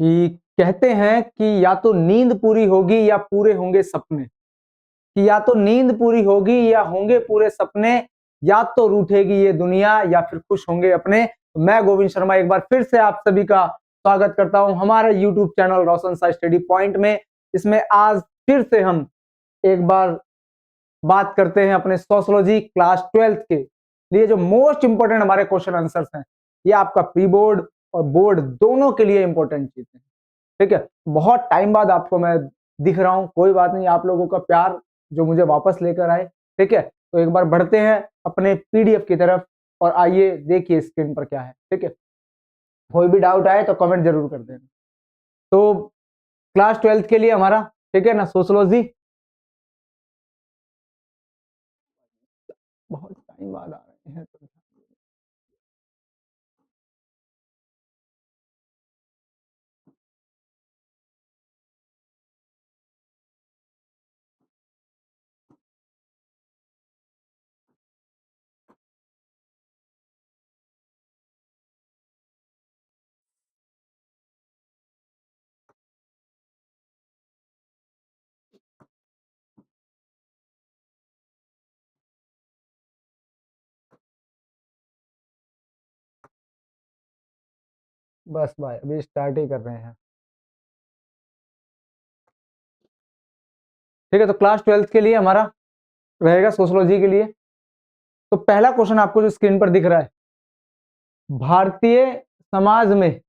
कि कहते हैं कि या तो नींद पूरी होगी या पूरे होंगे सपने, कि या तो नींद पूरी होगी या होंगे पूरे सपने, या तो रूठेगी ये दुनिया या फिर खुश होंगे अपने। तो मैं गोविंद शर्मा एक बार फिर से आप सभी का स्वागत करता हूं हमारे यूट्यूब चैनल रोशन सा स्टडी पॉइंट में। इसमें आज फिर से हम एक बार बात करते हैं अपने सोशियोलॉजी क्लास 12th के लिए जो मोस्ट इंपोर्टेंट हमारे क्वेश्चन आंसर्स हैं। ये आपका प्री बोर्ड और बोर्ड दोनों के लिए इंपॉर्टेंट चीज है। ठीक है, बहुत टाइम बाद आपको मैं दिख रहा हूं, कोई बात नहीं, आप लोगों का प्यार जो मुझे वापस लेकर आए। ठीक है, तो एक बार बढ़ते हैं अपने पीडीएफ की तरफ और आइए देखिए स्क्रीन पर क्या है। ठीक है, कोई भी डाउट आए तो कमेंट जरूर कर देना। तो क्लास 12th के लिए हमारा, ठीक है ना, सोशियोलॉजी बहुत टाइम बाद आ रहे हैं तो बस भाई अभी स्टार्ट ही कर रहे हैं। ठीक है, तो क्लास 12th के लिए हमारा रहेगा सोशियोलॉजी के लिए। तो पहला क्वेश्चन आपको जो स्क्रीन पर दिख रहा है, भारतीय समाज में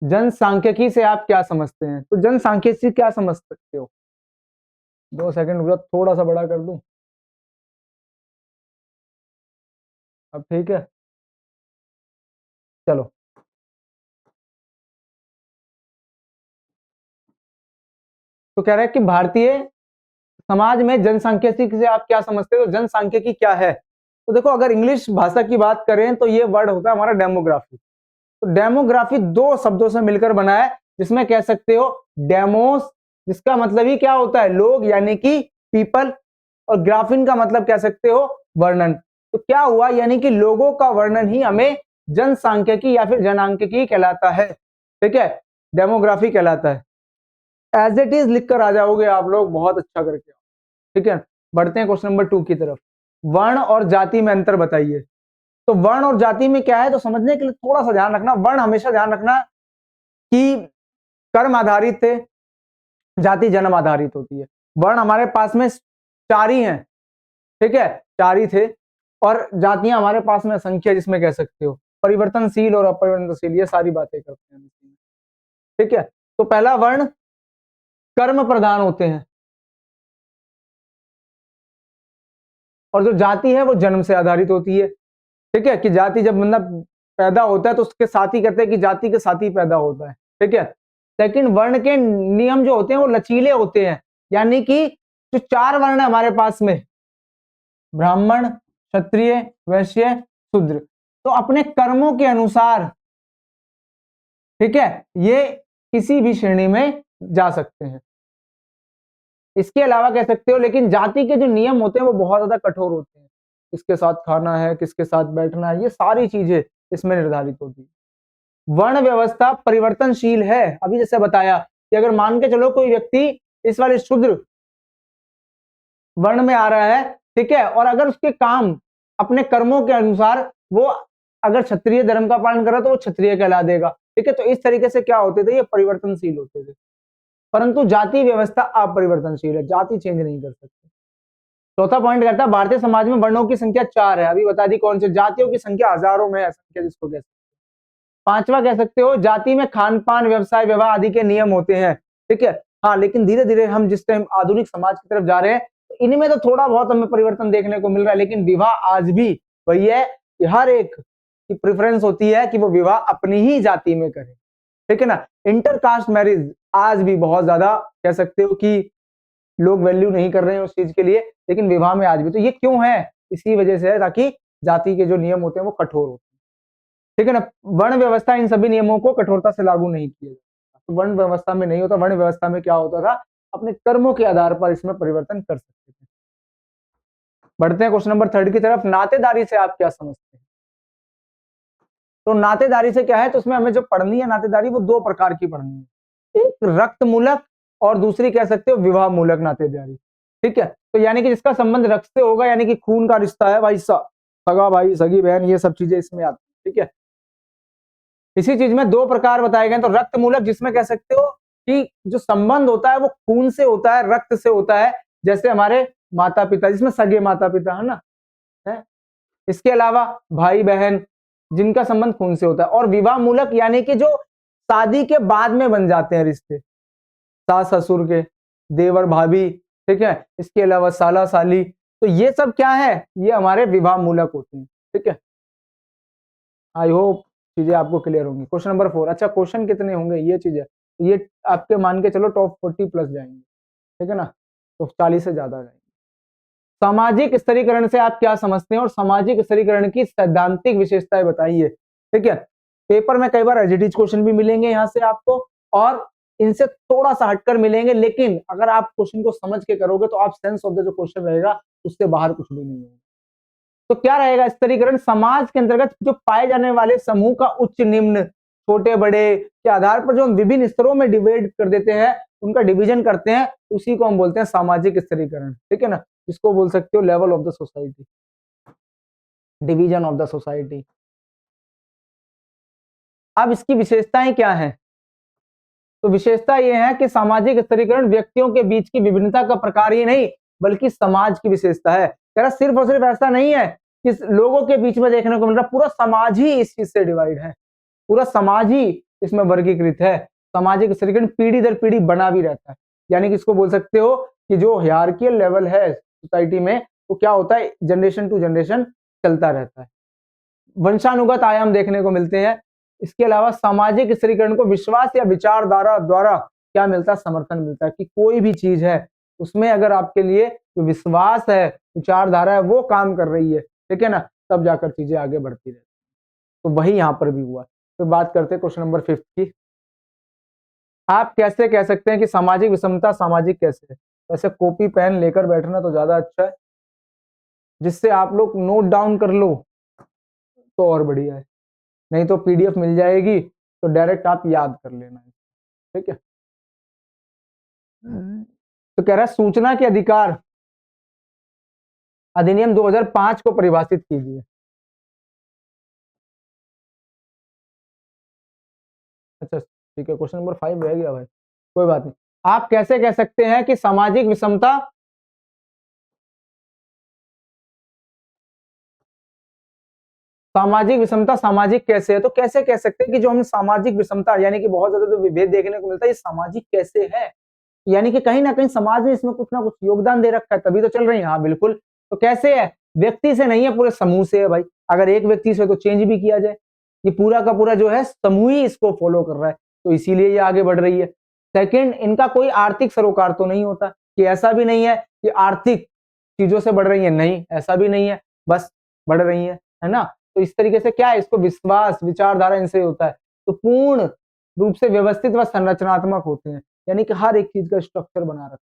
जनसांख्यिकी से आप क्या समझते हैं? तो जनसांख्यिकी से क्या समझ सकते हो? 2 सेकंड रुको, थोड़ा सा बड़ा कर दूं। अब ठीक है, चलो। तो कह रहा है कि भारतीय समाज में जनसांख्यिकी से आप क्या समझते हो? जनसांख्यिकी क्या है? तो देखो, अगर इंग्लिश भाषा की बात करें तो ये वर्ड होता है हमारा डेमोग्राफी। तो डेमोग्राफी दो शब्दों से मिलकर बना है, जिसमें कह सकते हो डेमोस, जिसका मतलब ही क्या होता है, लोग यानी कि पीपल, और ग्राफिन का मतलब कह सकते हो वर्णन। तो क्या हुआ, यानी कि लोगों का वर्णन ही हमें जनसांख्यिकी या फिर जनांकिकी कहलाता है। ठीक है, डेमोग्राफी कहलाता है। एज इट इज लिखकर आ जाओगे आप लोग, बहुत अच्छा करके। ठीक है, बढ़ते हैं क्वेश्चन नंबर 2 की तरफ। वर्ण और जाति में अंतर बताइए। तो वर्ण और जाति में क्या है, तो समझने के लिए थोड़ा सा ध्यान रखना। वर्ण हमेशा ध्यान रखना कि कर्म आधारित थे, जाति जन्म आधारित होती है। वर्ण हमारे पास में 4 ही हैं। ठीक है, 4 ही थे, और जातियां हमारे पास में असंख्य, जिसमें कह सकते हो परिवर्तनशील और अपरिवर्तनशील, ये सारी बातें करते हैं। ठीक है, तो पहला वर्ण कर्म प्रधान होते हैं, और जो जाति है वो जन्म से आधारित होती है। ठीक है, कि जाति जब मतलब पैदा होता है तो उसके साथ ही कहते हैं कि जाति के साथ ही पैदा होता है। ठीक है, लेकिन वर्ण के नियम जो होते हैं वो लचीले होते हैं, यानी कि जो 4 वर्ण है हमारे पास में, ब्राह्मण, क्षत्रिय, वैश्य, शूद्र, तो अपने कर्मों के अनुसार, ठीक है, ये किसी भी श्रेणी में जा सकते हैं। इसके अलावा कह सकते हो, लेकिन जाति के जो नियम होते हैं वो बहुत ज्यादा कठोर होते हैं। किसके साथ खाना है, किसके साथ बैठना है, ये सारी चीजें इसमें निर्धारित होती है। वर्ण व्यवस्था परिवर्तनशील है। अभी जैसे बताया कि अगर मान के चलो कोई व्यक्ति इस वाले शूद्र वर्ण में आ रहा है, ठीक है, और अगर उसके काम अपने कर्मों के अनुसार वो अगर क्षत्रिय धर्म का पालन कर रहा तो वो क्षत्रिय कहला देगा। ठीक है, तो इस तरीके से क्या होते थे, ये परिवर्तनशील होते थे। परंतु जाति व्यवस्था अपरिवर्तनशील है, जाति चेंज नहीं कर सकते। चौथा पॉइंट कहता है भारतीय समाज में वर्णों की संख्या 4 है। अभी बता दी कौन से, जातियों की संख्या हजारों में है, संख्या जिसको कहते हैं। पांचवा कह सकते हो जाति में खान पान, व्यवसाय, विवाह आदि के नियम होते हैं। ठीक है, हाँ, लेकिन धीरे धीरे हम जिस टाइम आधुनिक समाज की तरफ जा रहे हैं तो इनमें तो थोड़ा बहुत हमें परिवर्तन देखने को मिल रहा है, लेकिन विवाह आज भी वही है कि हर एक की प्रेफरेंस होती है कि वो विवाह अपनी ही जाति में करे। ठीक है ना, इंटरकास्ट मैरिज आज भी बहुत ज्यादा कह सकते हो कि लोग वैल्यू नहीं कर रहे हैं उस चीज के लिए, लेकिन विवाह में आज भी। तो ये क्यों है, इसी वजह से है ताकि जाति के जो नियम होते हैं वो कठोर होते हैं। ठीक है ना, वर्ण व्यवस्था इन सभी नियमों को कठोरता से लागू नहीं किया जाता। तो वर्ण व्यवस्था में नहीं होता। वर्ण व्यवस्था में क्या होता था, अपने कर्मों के आधार पर इसमें परिवर्तन कर सकते थे। बढ़ते हैं क्वेश्चन नंबर 3 की तरफ। नातेदारी से आप क्या समझते हैं? तो नातेदारी से क्या है, तो उसमें हमें जो पढ़नी है नातेदारी वो दो प्रकार की पढ़नी है, एक रक्त मूलक और दूसरी कह सकते हो विवाह मूलक नातेदारी। ठीक है, तो यानी कि जिसका संबंध रक्त से होगा, यानी कि खून का रिश्ता है भाई, सगा भाई सगी बहन, ये सब चीजें इसमें आती है। ठीक है, इसी चीज में दो प्रकार बताए गए, तो रक्त मूलक जिसमें कह सकते हो कि जो संबंध होता है वो खून से होता है, रक्त से होता है, जैसे हमारे माता पिता, जिसमें सगे माता पिता है ना, है। इसके अलावा भाई बहन जिनका संबंध खून से होता है, और विवाह मूलक यानी कि जो शादी के बाद में बन जाते हैं रिश्ते, सास ससुर के, देवर भाभी, ठीक है, इसके अलावा साला साली, तो ये सब क्या है, ये हमारे विवाह मूलक होते हैं। ठीक है, आई होप चीजें आपको क्लियर होंगी। क्वेश्चन नंबर 4, अच्छा क्वेश्चन कितने होंगे ये चीज है, तो ये आपके मान के चलो टॉप 40 प्लस जाएंगे, ठीक है ना, तो 40 से ज्यादा जाएंगे। सामाजिक स्तरीकरण से आप क्या समझते हैं और सामाजिक स्तरीकरण की सैद्धांतिक विशेषताएं बताइए। ठीक है, पेपर में कई बार एजिटिज क्वेश्चन भी मिलेंगे यहाँ से आपको, और इनसे थोड़ा सा हटकर मिलेंगे, लेकिन अगर आप क्वेश्चन को समझ के करोगे तो आप सेंस ऑफ द जो क्वेश्चन रहेगा उससे बाहर कुछ भी नहीं होगा। तो क्या रहेगा स्तरीकरण, समाज के अंतर्गत जो पाए जाने वाले समूह का उच्च निम्न, छोटे बड़े के आधार पर जो हम विभिन्न स्तरों में डिवाइड कर देते हैं, उनका डिवीजन करते हैं, उसी को हम बोलते हैं सामाजिक स्तरीकरण। ठीक है ना, इसको बोल सकते हो level of the society, division of the society. अब इसकी विशेषताएं क्या है, तो विशेषता यह है कि सामाजिक स्तरीकरण व्यक्तियों के बीच की विभिन्नता का प्रकार ही नहीं बल्कि समाज की विशेषता है। कह रहा सिर्फ और सिर्फ ऐसा नहीं है कि लोगों के बीच में देखने को मिल रहा, पूरा समाज ही इस चीज से डिवाइड है, पूरा समाज ही इसमें वर्गीकृत है। सामाजिक स्तरीकरण पीढ़ी दर पीढ़ी बना भी रहता है, यानी कि इसको बोल सकते हो कि जो हायरार्कियल लेवल है सोसाइटी में, वो क्या होता है, जनरेशन टू जनरेशन चलता रहता है। वंशानुगत आयाम देखने को मिलते हैं। इसके अलावा सामाजिक स्तरीकरण को विश्वास या विचारधारा द्वारा क्या मिलता है, समर्थन मिलता है, कि कोई भी चीज है उसमें अगर आपके लिए जो विश्वास है, विचारधारा है, वो काम कर रही है, ठीक है ना, तब जाकर चीजें आगे बढ़ती रहती। तो वही यहाँ पर भी हुआ। तो बात करते हैं क्वेश्चन नंबर 5 की। आप कैसे कह सकते हैं कि सामाजिक विषमता सामाजिक कैसे है? वैसे कॉपी पेन लेकर बैठना तो ज्यादा अच्छा है, जिससे आप लोग नोट डाउन कर लो तो और बढ़िया है, नहीं तो पीडीएफ मिल जाएगी तो डायरेक्ट आप याद कर लेना है। ठीक है, तो कह रहा है सूचना के अधिकार अधिनियम 2005 को परिभाषित कीजिए। अच्छा ठीक है, क्वेश्चन नंबर 5 रह गया भाई, कोई बात नहीं। आप कैसे कह सकते हैं कि सामाजिक विषमता सामाजिक कैसे है, तो कैसे कह सकते हैं कि जो हम सामाजिक विषमता यानी कि बहुत ज्यादा जो विभेद देखने को मिलता है, ये सामाजिक कैसे है, यानी कि कहीं ना कहीं समाज ने इसमें कुछ ना कुछ योगदान दे रखा है तभी तो चल रही है। हाँ बिल्कुल, तो कैसे है, व्यक्ति से नहीं है, पूरे समूह से है भाई। अगर एक व्यक्ति से तो चेंज भी किया जाए, ये पूरा का पूरा जो है समूह ही इसको फॉलो कर रहा है, तो इसीलिए ये आगे बढ़ रही है। सेकंड, इनका कोई आर्थिक सरोकार तो नहीं होता, कि ऐसा भी नहीं है कि आर्थिक चीजों से बढ़ रही है, नहीं ऐसा भी नहीं है, बस बढ़ रही है ना। तो इस तरीके से क्या है, इसको विश्वास विचारधारा इनसे होता है, तो पूर्ण रूप से व्यवस्थित व संरचनात्मक होते हैं, यानी कि हर एक चीज का स्ट्रक्चर बना रखा है।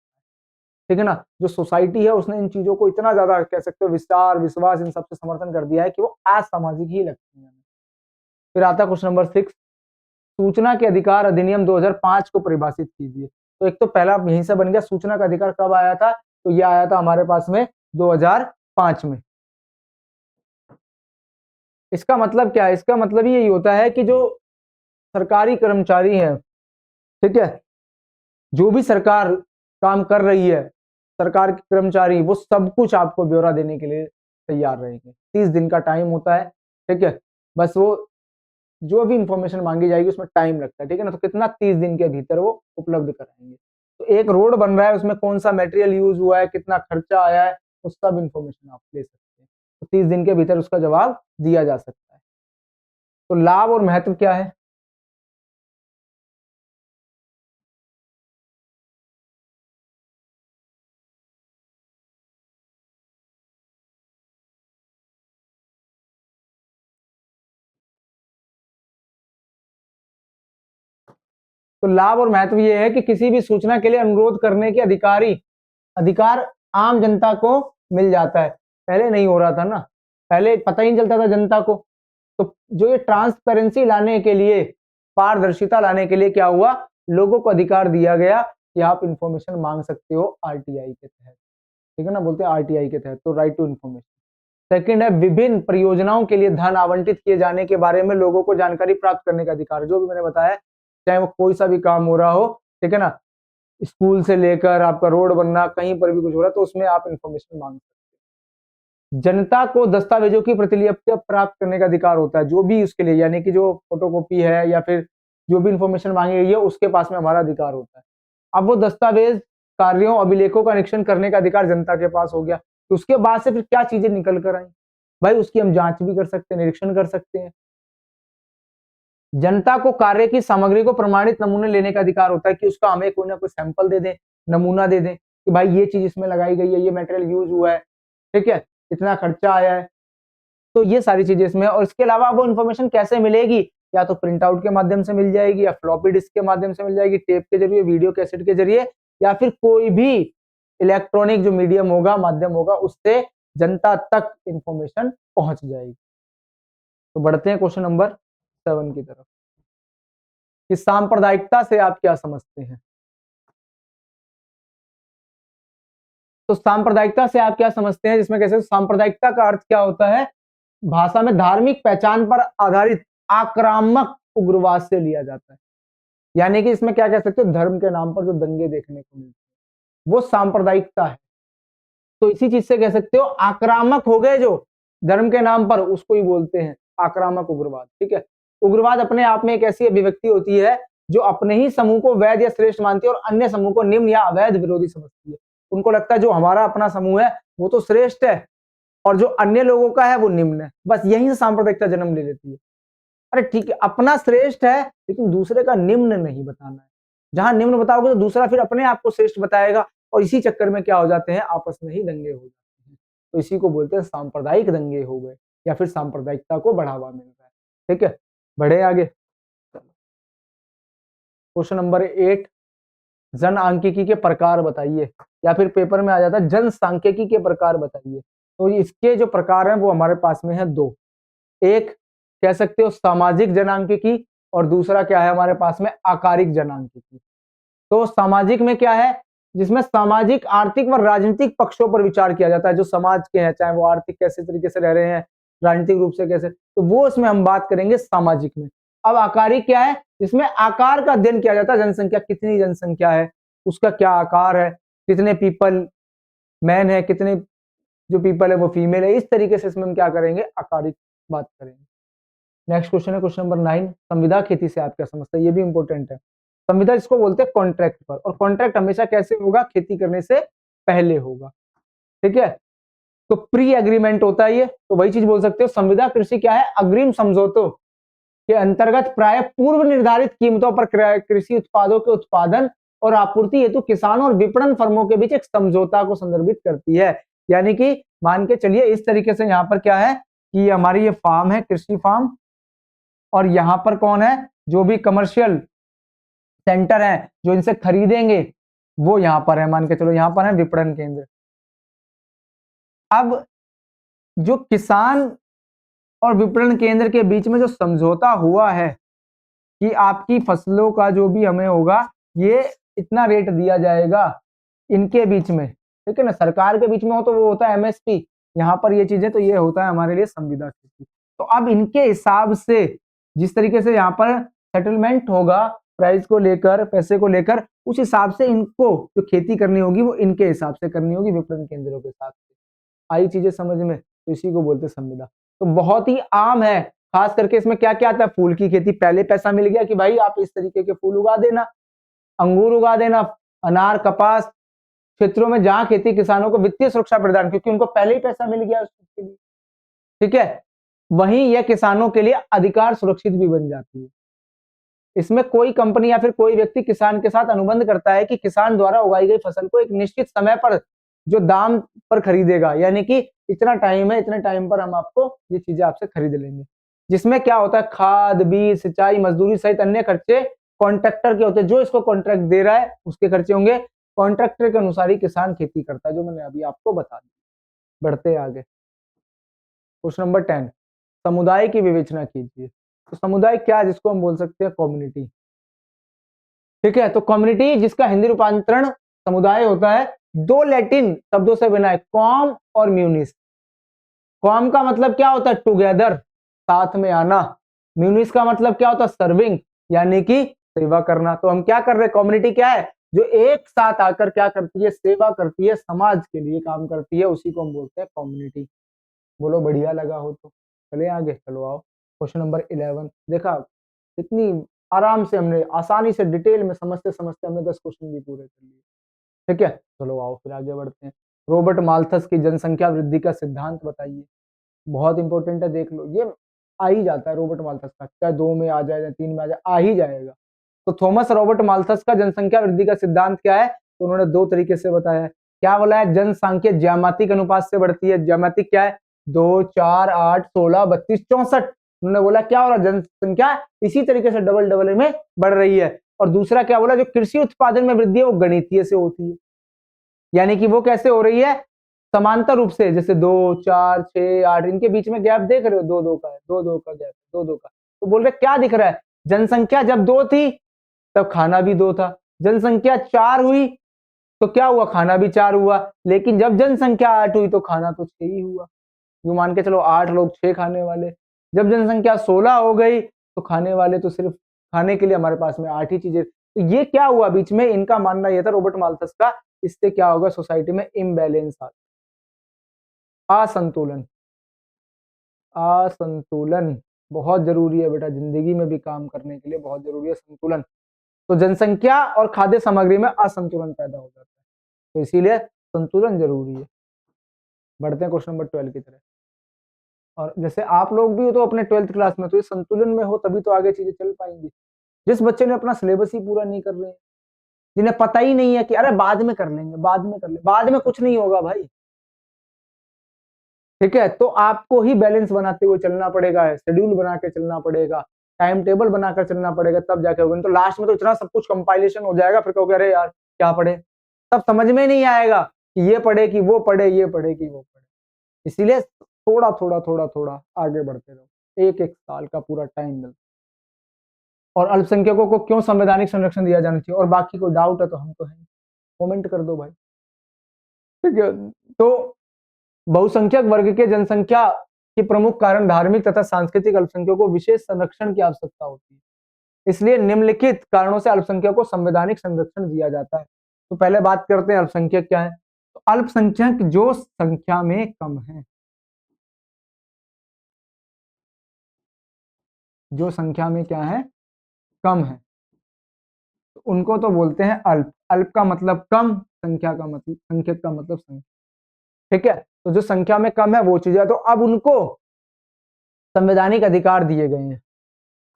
ठीक है ना, जो सोसाइटी है उसने इन चीजों को इतना ज्यादा कह सकते हो विस्तार विश्वास इन सबसे समर्थन कर दिया है कि वो असामाजिक ही लगती है। फिर आता क्वेश्चन नंबर 6, सूचना के अधिकार अधिनियम 2005 को परिभाषित कीजिए। तो एक तो पहला यहीं से बन गया, सूचना का अधिकार कब आया था, तो ये आया था हमारे पास में 2005 में। इसका मतलब क्या है, इसका मतलब यही होता है कि जो सरकारी कर्मचारी है, ठीक है, जो भी सरकार काम कर रही है, सरकार के कर्मचारी, वो सब कुछ आपको ब्यौरा देने के लिए तैयार रहेंगे। 30 दिन का टाइम होता है, ठीक है, बस वो जो भी इंफॉर्मेशन मांगी जाएगी उसमें टाइम लगता है, ठीक है ना, तो कितना 30 दिन के भीतर वो उपलब्ध कराएंगे। तो एक रोड बन रहा है, उसमें कौन सा मटेरियल यूज हुआ है, कितना खर्चा आया है, उस सब इंफॉर्मेशन आप ले सकते हैं, तो 30 दिन के भीतर उसका जवाब दिया जा सकता है। तो लाभ और महत्व क्या है, तो लाभ और महत्व ये है कि किसी भी सूचना के लिए अनुरोध करने के अधिकार आम जनता को मिल जाता है। पहले नहीं हो रहा था ना, पहले पता ही नहीं चलता था जनता को, तो जो ये ट्रांसपेरेंसी लाने के लिए, पारदर्शिता लाने के लिए क्या हुआ, लोगों को अधिकार दिया गया कि आप इंफॉर्मेशन मांग सकते हो आरटीआई के तहत, ठीक है ना, बोलते हैं आरटीआई के तहत, तो राइट टू इन्फॉर्मेशन। सेकंड है विभिन्न परियोजनाओं के लिए धन आवंटित किए जाने के बारे में लोगों को जानकारी प्राप्त करने का अधिकार, जो भी मैंने बताया, चाहे वो कोई सा भी काम हो रहा हो, ठीक है ना, स्कूल से लेकर आपका रोड बनना, कहीं पर भी कुछ हो रहा है तो उसमें आप इंफॉर्मेशन मांग सकते हैं। जनता को दस्तावेजों की प्रतिलिपियां प्राप्त करने का अधिकार होता है, जो भी उसके लिए, यानी कि जो फोटोकॉपी है या फिर जो भी इंफॉर्मेशन मांगी गई है उसके पास में हमारा अधिकार होता है। अब वो दस्तावेज, कार्यों, अभिलेखों का निरीक्षण करने का अधिकार जनता के पास हो गया, तो उसके बाद से फिर क्या चीजें निकल कर आई भाई, उसकी हम जांच भी कर सकते हैं, निरीक्षण कर सकते हैं। जनता को कार्य की सामग्री को प्रमाणित नमूने लेने का अधिकार होता है कि उसका हमें कोई ना कोई सैंपल दे दें, नमूना दे दें कि भाई ये चीज इसमें लगाई गई है, ये मटेरियल यूज हुआ है, ठीक है, इतना खर्चा आया है, तो ये सारी चीजें इसमें। और इसके अलावा वो इन्फॉर्मेशन कैसे मिलेगी, या तो प्रिंट आउट के माध्यम से मिल जाएगी, या फ्लॉपी डिस्क के माध्यम से मिल जाएगी, टेप के जरिए, वीडियो कैसेट के जरिए, या फिर कोई भी इलेक्ट्रॉनिक जो मीडियम होगा, माध्यम होगा, उससे जनता तक इंफॉर्मेशन पहुंच जाएगी। तो बढ़ते हैं क्वेश्चन नंबर 7 की तरफ, कि सांप्रदायिकता से आप क्या समझते हैं। तो सांप्रदायिकता से आप क्या समझते हैं, जिसमें कैसे सांप्रदायिकता का अर्थ क्या होता है, भाषा में धार्मिक पहचान पर आधारित आक्रामक उग्रवाद से लिया जाता है। यानी कि इसमें क्या कह सकते हो, धर्म के नाम पर जो दंगे देखने को मिलते हैं वो सांप्रदायिकता है। तो इसी चीज से कह सकते हो आक्रामक हो गए जो धर्म के नाम पर, उसको ही बोलते हैं आक्रामक उग्रवाद, ठीक है। उग्रवाद अपने आप में एक ऐसी अभिव्यक्ति होती है जो अपने ही समूह को वैध या श्रेष्ठ मानती है और अन्य समूह को निम्न या अवैध विरोधी समझती है। उनको लगता है जो हमारा अपना समूह है वो तो श्रेष्ठ है और जो अन्य लोगों का है वो निम्न है। बस यहीं से सांप्रदायिकता जन्म ले लेती है। अरे ठीक है, अपना श्रेष्ठ है लेकिन दूसरे का निम्न नहीं बताना है। जहां निम्न बताओगे तो दूसरा फिर अपने आप को श्रेष्ठ बताएगा और इसी चक्कर में क्या हो जाते हैं, आपस में ही दंगे हो जाते हैं। तो इसी को बोलते हैं सांप्रदायिक दंगे हो गए, या फिर सांप्रदायिकता को बढ़ावा मिल रहा है। ठीक है, बढ़े आगे। क्वेश्चन नंबर 8, जन सांख्यिकी के प्रकार बताइए, या फिर पेपर में आ जाता है जन सांख्यिकी के प्रकार बताइए। तो इसके जो प्रकार हैं वो हमारे पास में है दो। एक कह सकते हो सामाजिक जनांकिकी और दूसरा क्या है हमारे पास में आकारिक जनांकिकी। तो सामाजिक में क्या है, जिसमें सामाजिक, आर्थिक व राजनीतिक पक्षों पर विचार किया जाता है, जो समाज के हैं, चाहे वो आर्थिक कैसे तरीके से रह रहे हैं, राजनीतिक रूप से कैसे, तो वो इसमें हम बात करेंगे सामाजिक में। अब आकारिक क्या है, जिसमें आकार का अध्ययन किया जाता है, जनसंख्या, कितनी जनसंख्या है, उसका क्या आकार है, कितने पीपल मैन है, कितने जो पीपल है वो फीमेल है, इस तरीके से इसमें हम क्या करेंगे, आकारिक बात करेंगे। नेक्स्ट क्वेश्चन है क्वेश्चन नंबर 9, संविदा खेती से आप क्या समझते हैं, ये भी इंपॉर्टेंट है। संविदा इसको बोलते हैं कॉन्ट्रैक्ट पर, और कॉन्ट्रैक्ट हमेशा कैसे होगा, खेती करने से पहले होगा। ठीक है, तो प्री एग्रीमेंट होता है ये, तो वही चीज बोल सकते हो। संविदा कृषि क्या है, अग्रिम समझौतों के अंतर्गत प्राय पूर्व निर्धारित कीमतों पर कृषि उत्पादों के उत्पादन और आपूर्ति हेतु किसानों और विपणन फर्मों के बीच एक समझौता को संदर्भित करती है। यानी कि मान के चलिए इस तरीके से यहाँ पर क्या है कि हमारी ये फार्म है, कृषि फार्म, और यहाँ पर कौन है, जो भी कमर्शियल सेंटर है जो इनसे खरीदेंगे वो यहाँ पर है, मान के चलो यहाँ पर है विपणन केंद्र। अब जो किसान और विपणन केंद्र के बीच में जो समझौता हुआ है कि आपकी फसलों का जो भी हमें होगा ये इतना रेट दिया जाएगा इनके बीच में, ठीक है ना, सरकार के बीच में हो तो वो होता है एमएसपी, यहाँ पर ये चीजें, तो ये होता है हमारे लिए संविदा खेती। तो अब इनके हिसाब से जिस तरीके से यहाँ पर सेटलमेंट होगा प्राइस को लेकर, पैसे को लेकर, उस हिसाब से इनको जो खेती करनी होगी वो इनके हिसाब से करनी होगी, विपणन केंद्रों के साथ। आई चीजें समझ में, तो इसी को बोलते संविदा। तो बहुत ही आम है, खास करके इसमें क्या क्या आता है, फूल की खेती, पहले पैसा मिल गया कि भाई आप इस तरीके के फूल उगा देना, अंगूर उगा देना, अनार, कपास, क्षेत्रों में जहां खेती, किसानों को वित्तीय सुरक्षा प्रदान, क्योंकि उनको पहले ही पैसा मिल गया उसके लिए। ठीक है, वहीं यह किसानों के लिए अधिकार सुरक्षित भी बन जाती है। इसमें कोई कंपनी या फिर कोई व्यक्ति किसान के साथ अनुबंध करता है कि किसान द्वारा उगाई गई फसल को एक निश्चित समय पर जो दाम पर खरीदेगा, यानी कि इतना टाइम है, इतने टाइम पर हम आपको ये चीजें आपसे खरीद लेंगे। जिसमें क्या होता है, खाद, बीज, सिंचाई, मजदूरी सहित अन्य खर्चे कॉन्ट्रैक्टर के होते हैं, जो इसको कॉन्ट्रैक्ट दे रहा है उसके खर्चे होंगे। कॉन्ट्रैक्टर के अनुसार ही किसान खेती करता है, जो मैंने अभी आपको बता दिया। बढ़ते आगे, क्वेश्चन नंबर 10, समुदाय की विवेचना कीजिए। तो समुदाय क्या है, जिसको हम बोल सकते हैं कम्युनिटी। ठीक है, तो कम्युनिटी जिसका हिंदी रूपांतरण समुदाय होता है, दो लैटिन शब्दों से बना है, कॉम और म्यूनिस। कॉम का मतलब क्या होता है, टुगेदर, साथ में आना। म्यूनिस का मतलब क्या होता है, सर्विंग, यानी कि सेवा करना। तो हम क्या कर रहे हैं, कम्युनिटी क्या है, जो एक साथ आकर क्या करती है, सेवा करती है, समाज के लिए काम करती है, उसी को हम बोलते हैं कम्युनिटी। बोलो बढ़िया लगा हो तो चले आगे, चलो आओ। क्वेश्चन नंबर 11 देखा, कितनी आराम से हमने, आसानी से, डिटेल में समझते समझते हमने 10 क्वेश्चन भी पूरे कर लिए। ठीक है, चलो आओ फिर आगे बढ़ते हैं। रॉबर्ट माल्थस की जनसंख्या वृद्धि का सिद्धांत बताइए। बहुत इंपॉर्टेंट है, देख लो, ये आ ही जाता है रॉबर्ट माल्थस का, चाहे 2 में आ जाए या 3 में आ जाए, आ ही जाएगा। तो थॉमस रॉबर्ट माल्थस का जनसंख्या वृद्धि का सिद्धांत क्या है, तो उन्होंने 2 तरीके से बताया है। क्या बोला है, जनसंख्या ज्यामितीय अनुपात से बढ़ती है। ज्यामितीय क्या है, 2, 4, 8, 16, 32, 64। उन्होंने बोला क्या हो रहा है, जनसंख्या इसी तरीके से डबल डबल में बढ़ रही है। और दूसरा क्या बोला, जो कृषि उत्पादन में वृद्धि है वो गणितीय से होती है, यानी कि वो कैसे हो रही है, समांतर रूप से, जैसे 2, 4, 6, 8, इनके बीच में गैप देख रहे हो, 2-2 का है, 2-2 का गैप, 2-2 का। तो बोल रहे क्या दिख रहा है, जनसंख्या जब 2 थी तब खाना भी 2 था, जनसंख्या 4 हुई तो क्या हुआ, खाना भी 4 हुआ, लेकिन जब जनसंख्या 8 हुई तो खाना तो 6 ही हुआ। यूं मान के चलो 8 लोग 6 खाने वाले। जब जनसंख्या 16 हो गई तो खाने वाले तो सिर्फ, खाने के लिए हमारे पास में 8 ही चीजें। तो ये क्या हुआ बीच में, इनका मानना यह था रॉबर्ट माल्थस का, इससे क्या होगा, सोसाइटी में इम्बैलेंस आ, असंतुलन। असंतुलन बहुत जरूरी है बेटा, जिंदगी में भी काम करने के लिए बहुत जरूरी है संतुलन। तो जनसंख्या और खाद्य सामग्री में असंतुलन पैदा हो जाता है, तो इसीलिए संतुलन जरूरी है। बढ़ते हैं क्वेश्चन नंबर 12 की तरफ। और जैसे आप लोग भी हो तो अपने 12th क्लास में, तो ये संतुलन में हो तभी तो आगे चीजें चल पाएंगी। जिस बच्चे ने अपना सिलेबस ही पूरा नहीं कर रहे हैं, जिन्हें पता ही नहीं है कि अरे बाद में कर लेंगे, बाद में कर लेंगे, बाद में कुछ नहीं होगा भाई। ठीक है, तो आपको ही बैलेंस बनाते हुए चलना पड़ेगा, शेड्यूल बना के चलना पड़ेगा, टाइम टेबल बनाकर चलना पड़ेगा, तब जाके होगा। तो लास्ट में तो इतना सब कुछ कंपाइलेशन हो जाएगा, फिर कहोगे अरे यार क्या पढ़े, तब समझ में नहीं आएगा कि ये पढ़े कि वो पढ़े, ये पढ़े कि वो पढ़े। इसीलिए थोड़ा थोड़ा थोड़ा थोड़ा आगे बढ़ते रहो, एक एक साल का पूरा टाइम मिलता है। और अल्पसंख्यकों को क्यों संवैधानिक संरक्षण दिया जाना चाहिए, और बाकी कोई डाउट है तो हम तो हैं, कमेंट कर दो भाई। ठीक है, तो बहुसंख्यक वर्ग के जनसंख्या के प्रमुख कारण धार्मिक तथा सांस्कृतिक अल्पसंख्यकों को विशेष संरक्षण की आवश्यकता होती है। इसलिए निम्नलिखित कारणों से अल्पसंख्यकों को संवैधानिक संरक्षण दिया जाता है। तो पहले बात करते हैं अल्पसंख्यक क्या है। तो अल्पसंख्यक जो संख्या में कम है, जो संख्या में क्या है, कम है, तो उनको तो बोलते हैं अल्प। अल्प का मतलब कम, संख्या का मतलब, संख्यक का मतलब संख्या। ठीक है, तो जो संख्या में कम है वो चीज है, तो अब उनको संवैधानिक अधिकार दिए गए हैं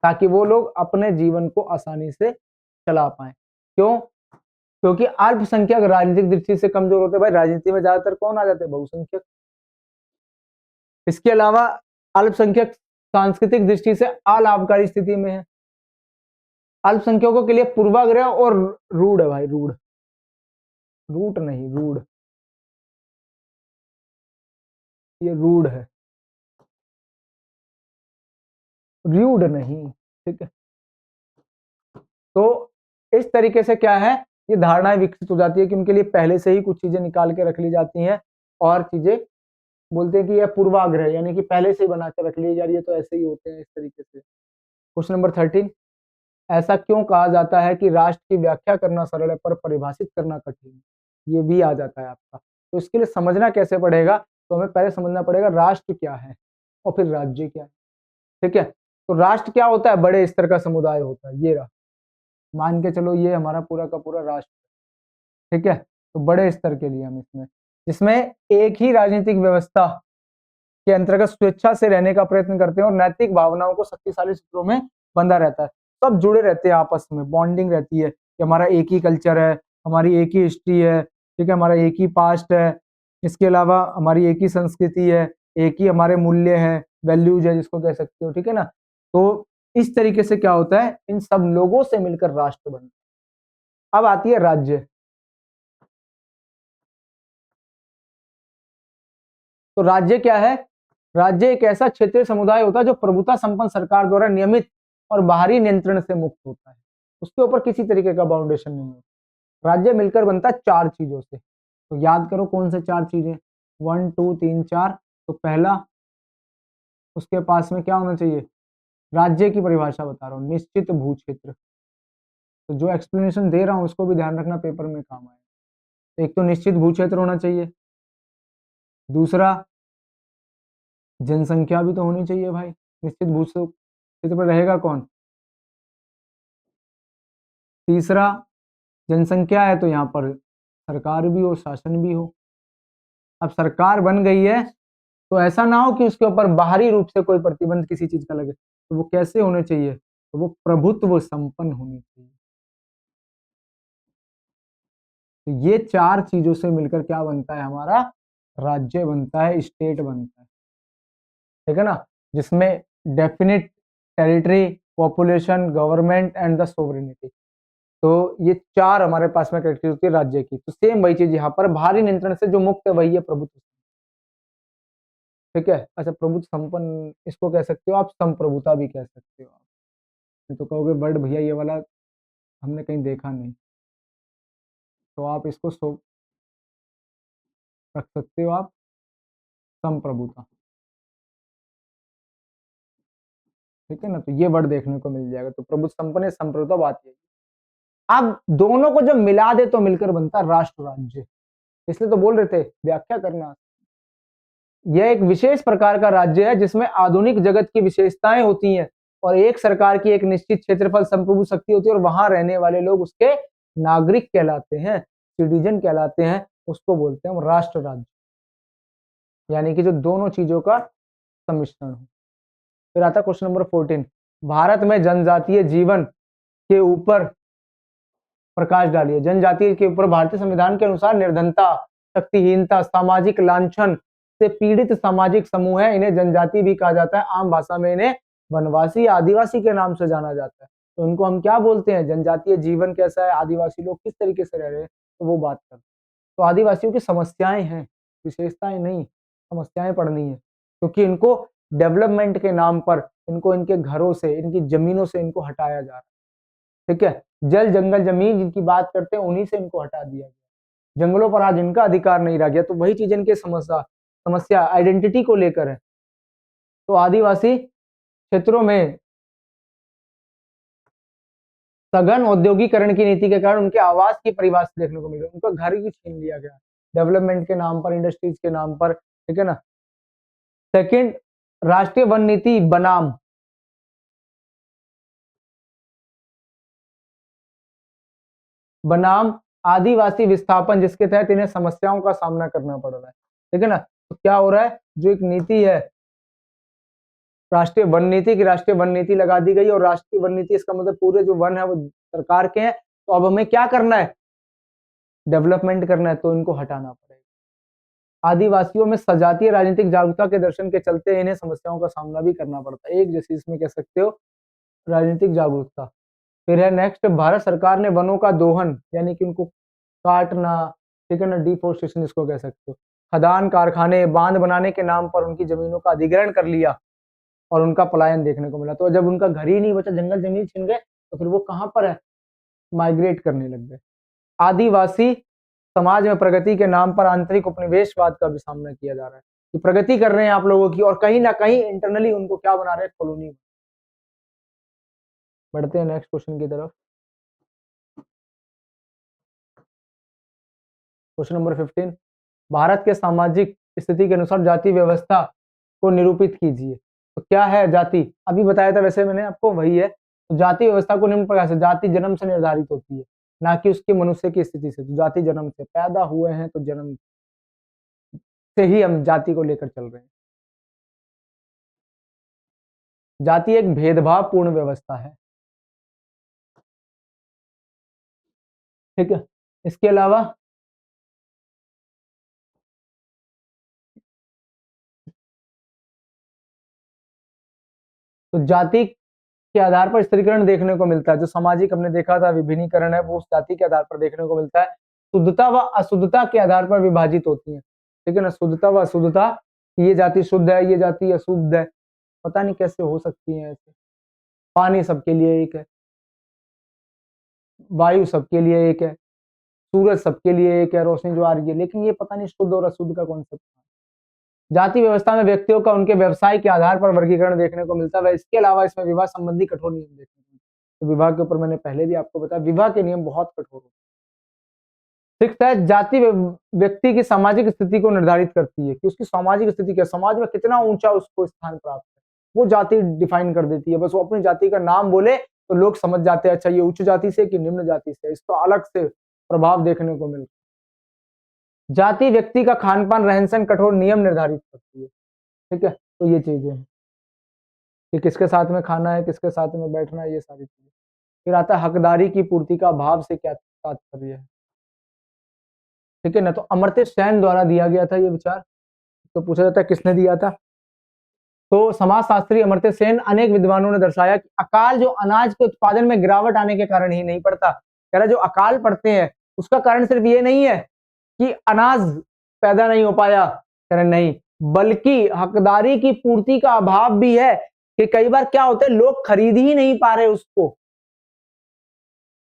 ताकि वो लोग अपने जीवन को आसानी से चला पाए। क्यों, क्योंकि अल्पसंख्यक राजनीतिक दृष्टि से कमजोर होते हैं। भाई राजनीति में ज्यादातर कौन आ जाते हैं, बहुसंख्यक। इसके अलावा अल्पसंख्यक सांस्कृतिक दृष्टि से अलाभकारी स्थिति में है। अल्पसंख्यकों के लिए पूर्वाग्रह और रूढ़ है भाई, रूढ़, रूट नहीं, रूढ़, ये रूढ़ है, रूढ़ नहीं। ठीक है, तो इस तरीके से क्या है, ये धारणाएं विकसित हो जाती है कि उनके लिए पहले से ही कुछ चीजें निकाल के रख ली जाती हैं, और चीजें बोलते हैं कि यह पूर्वाग्रह, यानी कि पहले से ही बना के रख ली जा रही है, तो ऐसे ही होते हैं इस तरीके से। क्वेश्चन नंबर 13, ऐसा क्यों कहा जाता है कि राष्ट्र की व्याख्या करना सरल है पर परिभाषित करना कठिन है। ये भी आ जाता है आपका, तो इसके लिए समझना कैसे पड़ेगा, तो हमें पहले समझना पड़ेगा राष्ट्र क्या है और फिर राज्य क्या है। ठीक है, तो राष्ट्र क्या होता है, बड़े स्तर का समुदाय होता है, ये रहा, मान के चलो ये हमारा पूरा का पूरा राष्ट्र। ठीक है, तो बड़े स्तर के लिए हम इसमें, जिसमें एक ही राजनीतिक व्यवस्था के अंतर्गत स्वेच्छा से रहने का प्रयत्न करते हैं और नैतिक भावनाओं को शक्तिशाली सूत्रों में बंधा रहता है। सब जुड़े रहते हैं आपस में, बॉन्डिंग रहती है कि हमारा एक ही कल्चर है, हमारी एक ही हिस्ट्री है, ठीक है, हमारा एक ही पास्ट है, इसके अलावा हमारी एक ही संस्कृति है, एक ही हमारे मूल्य है, वैल्यूज है जिसको कह सकते हो। ठीक है ना, तो इस तरीके से क्या होता है, इन सब लोगों से मिलकर राष्ट्र बनता है। अब आती है राज्य। तो राज्य क्या है, राज्य एक ऐसा क्षेत्रीय समुदाय होता है जो प्रभुता संपन्न सरकार द्वारा नियमित और बाहरी नियंत्रण से मुक्त होता है, उसके ऊपर किसी तरीके का बाउंडेशन नहीं होता। राज्य मिलकर बनता है 4 चीजों से, तो याद करो कौन से 4 चीजें, 1 2 3 4। तो पहला, उसके पास में क्या होना चाहिए, राज्य की परिभाषा बता रहा हूँ, निश्चित भू क्षेत्र। तो जो एक्सप्लेनेशन दे रहा हूँ उसको भी ध्यान रखना, पेपर में काम आए। एक तो निश्चित भू क्षेत्र होना चाहिए, दूसरा जनसंख्या भी तो होनी चाहिए भाई, निश्चित भू क्षेत्र पर रहेगा कौन। तीसरा, जनसंख्या है तो यहाँ पर सरकार भी हो, शासन भी हो। अब सरकार बन गई है तो ऐसा ना हो कि उसके ऊपर बाहरी रूप से कोई प्रतिबंध किसी चीज का लगे, तो वो कैसे होने चाहिए, तो वो प्रभुत्व संपन्न होनी चाहिए। तो ये 4 चीजों से मिलकर क्या बनता है, हमारा राज्य बनता है, स्टेट बनता है, ठीक है ना, जिसमें definite territory, population, government and the sovereignty. तो ये 4 हमारे पास में कैरेक्टरिस्टिक होती है राज्य की। तो सेम वही चीज यहाँ पर, बाहरी नियंत्रण से जो मुक्त है वही है प्रभुत्व, ठीक है। अच्छा, प्रभुत्व संपन्न इसको कह सकते हो आप, संप्रभुता भी कह सकते हो आप। तो कहोगे वर्ड भैया ये वाला हमने कहीं देखा नहीं, तो आप इसको रख सकते हो आप, संप्रभुता, ठीक है ना। तो ये वर्ड देखने को मिल जाएगा, तो प्रभुत्व संपन्न, संप्रभुता, बात यही। अब दोनों को जब मिला दे तो मिलकर बनता राष्ट्र राज्य, इसलिए तो बोल रहे थे व्याख्या करना। यह एक विशेष प्रकार का राज्य है जिसमें आधुनिक जगत की विशेषताएं होती हैं और एक सरकार की एक निश्चित क्षेत्रफल संप्रभु शक्ति होती है और वहां रहने वाले लोग उसके नागरिक कहलाते हैं, सिटीजन कहलाते हैं, उसको बोलते हैं हम राष्ट्र राज्य, यानी कि जो दोनों चीजों का सम्मिश्रण हो। फिर आता क्वेश्चन नंबर 14, भारत में जनजातीय जीवन के ऊपर प्रकाश डालिए। जनजातीय के ऊपर भारतीय संविधान के अनुसार निर्धनता, शक्तिहीनता, सामाजिक लांछन से पीड़ित सामाजिक समूह है, इन्हें जनजाति भी कहा जाता है, आम भाषा में इन्हें वनवासी, आदिवासी के नाम से जाना जाता है। तो इनको हम क्या बोलते हैं, जनजातीय जीवन कैसा है, आदिवासी लोग किस तरीके से रह रहे हैं, तो वो बात करते हैं। तो आदिवासियों की समस्याएं हैं, विशेषताएं नहीं, समस्याएं पढ़नी है, क्योंकि इनको डेवलपमेंट के नाम पर इनको इनके घरों से, इनकी जमीनों से इनको हटाया जा रहा है, ठीक है। जल जंगल जमीन जिनकी बात करते हैं उन्हीं से इनको हटा दिया गया, जंगलों पर आज इनका अधिकार नहीं रह गया। तो वही चीज इनके समस्या आइडेंटिटी को लेकर है। तो आदिवासी क्षेत्रों में सघन औद्योगिकरण की नीति के कारण उनके आवास की परिभाषा देखने को मिल रही है, उनका घर ही छीन लिया गया डेवलपमेंट के नाम पर, इंडस्ट्रीज के नाम पर, ठीक है ना। सेकंड, राष्ट्रीय वन नीति बनाम, बनाम आदिवासी विस्थापन, जिसके तहत इन्हें समस्याओं का सामना करना पड़ रहा है, ठीक है ना। तो क्या हो रहा है, जो एक नीति है राष्ट्रीय वन नीति की, राष्ट्रीय वन नीति लगा दी गई, और राष्ट्रीय वन नीति इसका मतलब पूरे जो वन है वो सरकार के हैं, तो अब हमें क्या करना है, डेवलपमेंट करना है, तो इनको हटाना पड़ेगा। आदिवासियों में सजातीय राजनीतिक जागरूकता के दर्शन के चलते इन्हें समस्याओं का सामना भी करना पड़ता है, एक जैसे इसमें कह सकते हो राजनीतिक जागरूकता। फिर है नेक्स्ट, भारत सरकार ने वनों का दोहन यानी कि उनको काटना, ठीक है ना, डिफोरेस्टेशन इसको कह सकते हो, खदान, कारखाने, बांध बनाने के नाम पर उनकी जमीनों का अधिग्रहण कर लिया और उनका पलायन देखने को मिला। तो जब उनका घर ही नहीं बचा, जंगल जमीन छिन गए, तो फिर वो कहां पर है, माइग्रेट करने लग गए। आदिवासी समाज में प्रगति के नाम पर आंतरिक उपनिवेशवाद का भी सामना किया जा रहा है कि प्रगति कर रहे हैं आप लोगों की, और कहीं ना कहीं इंटरनली उनको क्या बना रहे हैं, कॉलोनी। बढ़ते हैं नेक्स्ट क्वेश्चन की तरफ। क्वेश्चन नंबर 15, भारत के सामाजिक स्थिति के अनुसार जाति व्यवस्था को निरूपित कीजिए। तो क्या है जाति, अभी बताया था वैसे मैंने आपको, वही है। तो जाति व्यवस्था को निम्न प्रकार से, जाति जन्म से निर्धारित होती है, ना कि उसके मनुष्य की स्थिति से। तो जाति जन्म से, पैदा हुए हैं तो जन्म से ही हम जाति को लेकर चल रहे हैं। जाति एक भेदभावपूर्ण व्यवस्था है, ठीक है। इसके अलावा तो जाति के आधार पर स्त्रीकरण देखने को मिलता है, जो सामाजिक हमने देखा था विभिन्नीकरण है, वो उस जाति के आधार पर देखने को मिलता है। शुद्धता व अशुद्धता के आधार पर विभाजित होती है, ठीक है ना, शुद्धता व अशुद्धता कि ये जाति शुद्ध है, ये जाति अशुद्ध है, पता नहीं कैसे हो सकती है ऐसे। पानी सबके लिए एक है, वायु सबके लिए एक है, सूरज सबके लिए एक है, रोशनी जो आ रही है, लेकिन ये पता नहीं शुद्ध और अशुद्ध का कॉन्सेप्ट। जाति व्यवस्था में व्यक्तियों का उनके व्यवसाय के आधार पर वर्गीकरण देखने को मिलता है। इसके अलावा इसमें विवाह संबंधी कठोर नियम देखने को मिलते हैं। तो विवाह के ऊपर मैंने पहले भी आपको बताया, विवाह के नियम बहुत कठोर होते हैं। सिक्स्थ है, जाति व्यक्ति की सामाजिक स्थिति को निर्धारित करती है कि उसकी सामाजिक स्थिति क्या, समाज में कितना ऊंचा उसको स्थान प्राप्त है, वो जाति डिफाइन कर देती है। बस वो अपनी जाति का नाम बोले तो लोग समझ जाते हैं, अच्छा ये उच्च जाति से कि निम्न जाति से। इसको अलग से प्रभाव देखने को मिलता है। जाति व्यक्ति का खान पान रहन सहन कठोर नियम निर्धारित करती है। ठीक है, तो ये चीजें हैं कि किसके साथ में खाना है, किसके साथ में बैठना है, ये सारी चीजें। फिर आता है हकदारी की पूर्ति का अभाव से क्या तात्पर्य है। ठीक है ना, तो अमर्त्य सेन द्वारा दिया गया था ये विचार। तो पूछा जाता है किसने दिया था, तो समाजशास्त्री अमर्त्य सेन। अनेक विद्वानों ने दर्शाया कि अकाल जो अनाज के उत्पादन में गिरावट आने के कारण ही नहीं पड़ता। कह रहा जो अकाल पड़ते हैं उसका कारण सिर्फ ये नहीं है कि अनाज पैदा नहीं हो पाया, कह रहे नहीं, बल्कि हकदारी की पूर्ति का अभाव भी है कि कई बार क्या होता है लोग खरीद ही नहीं पा रहे उसको,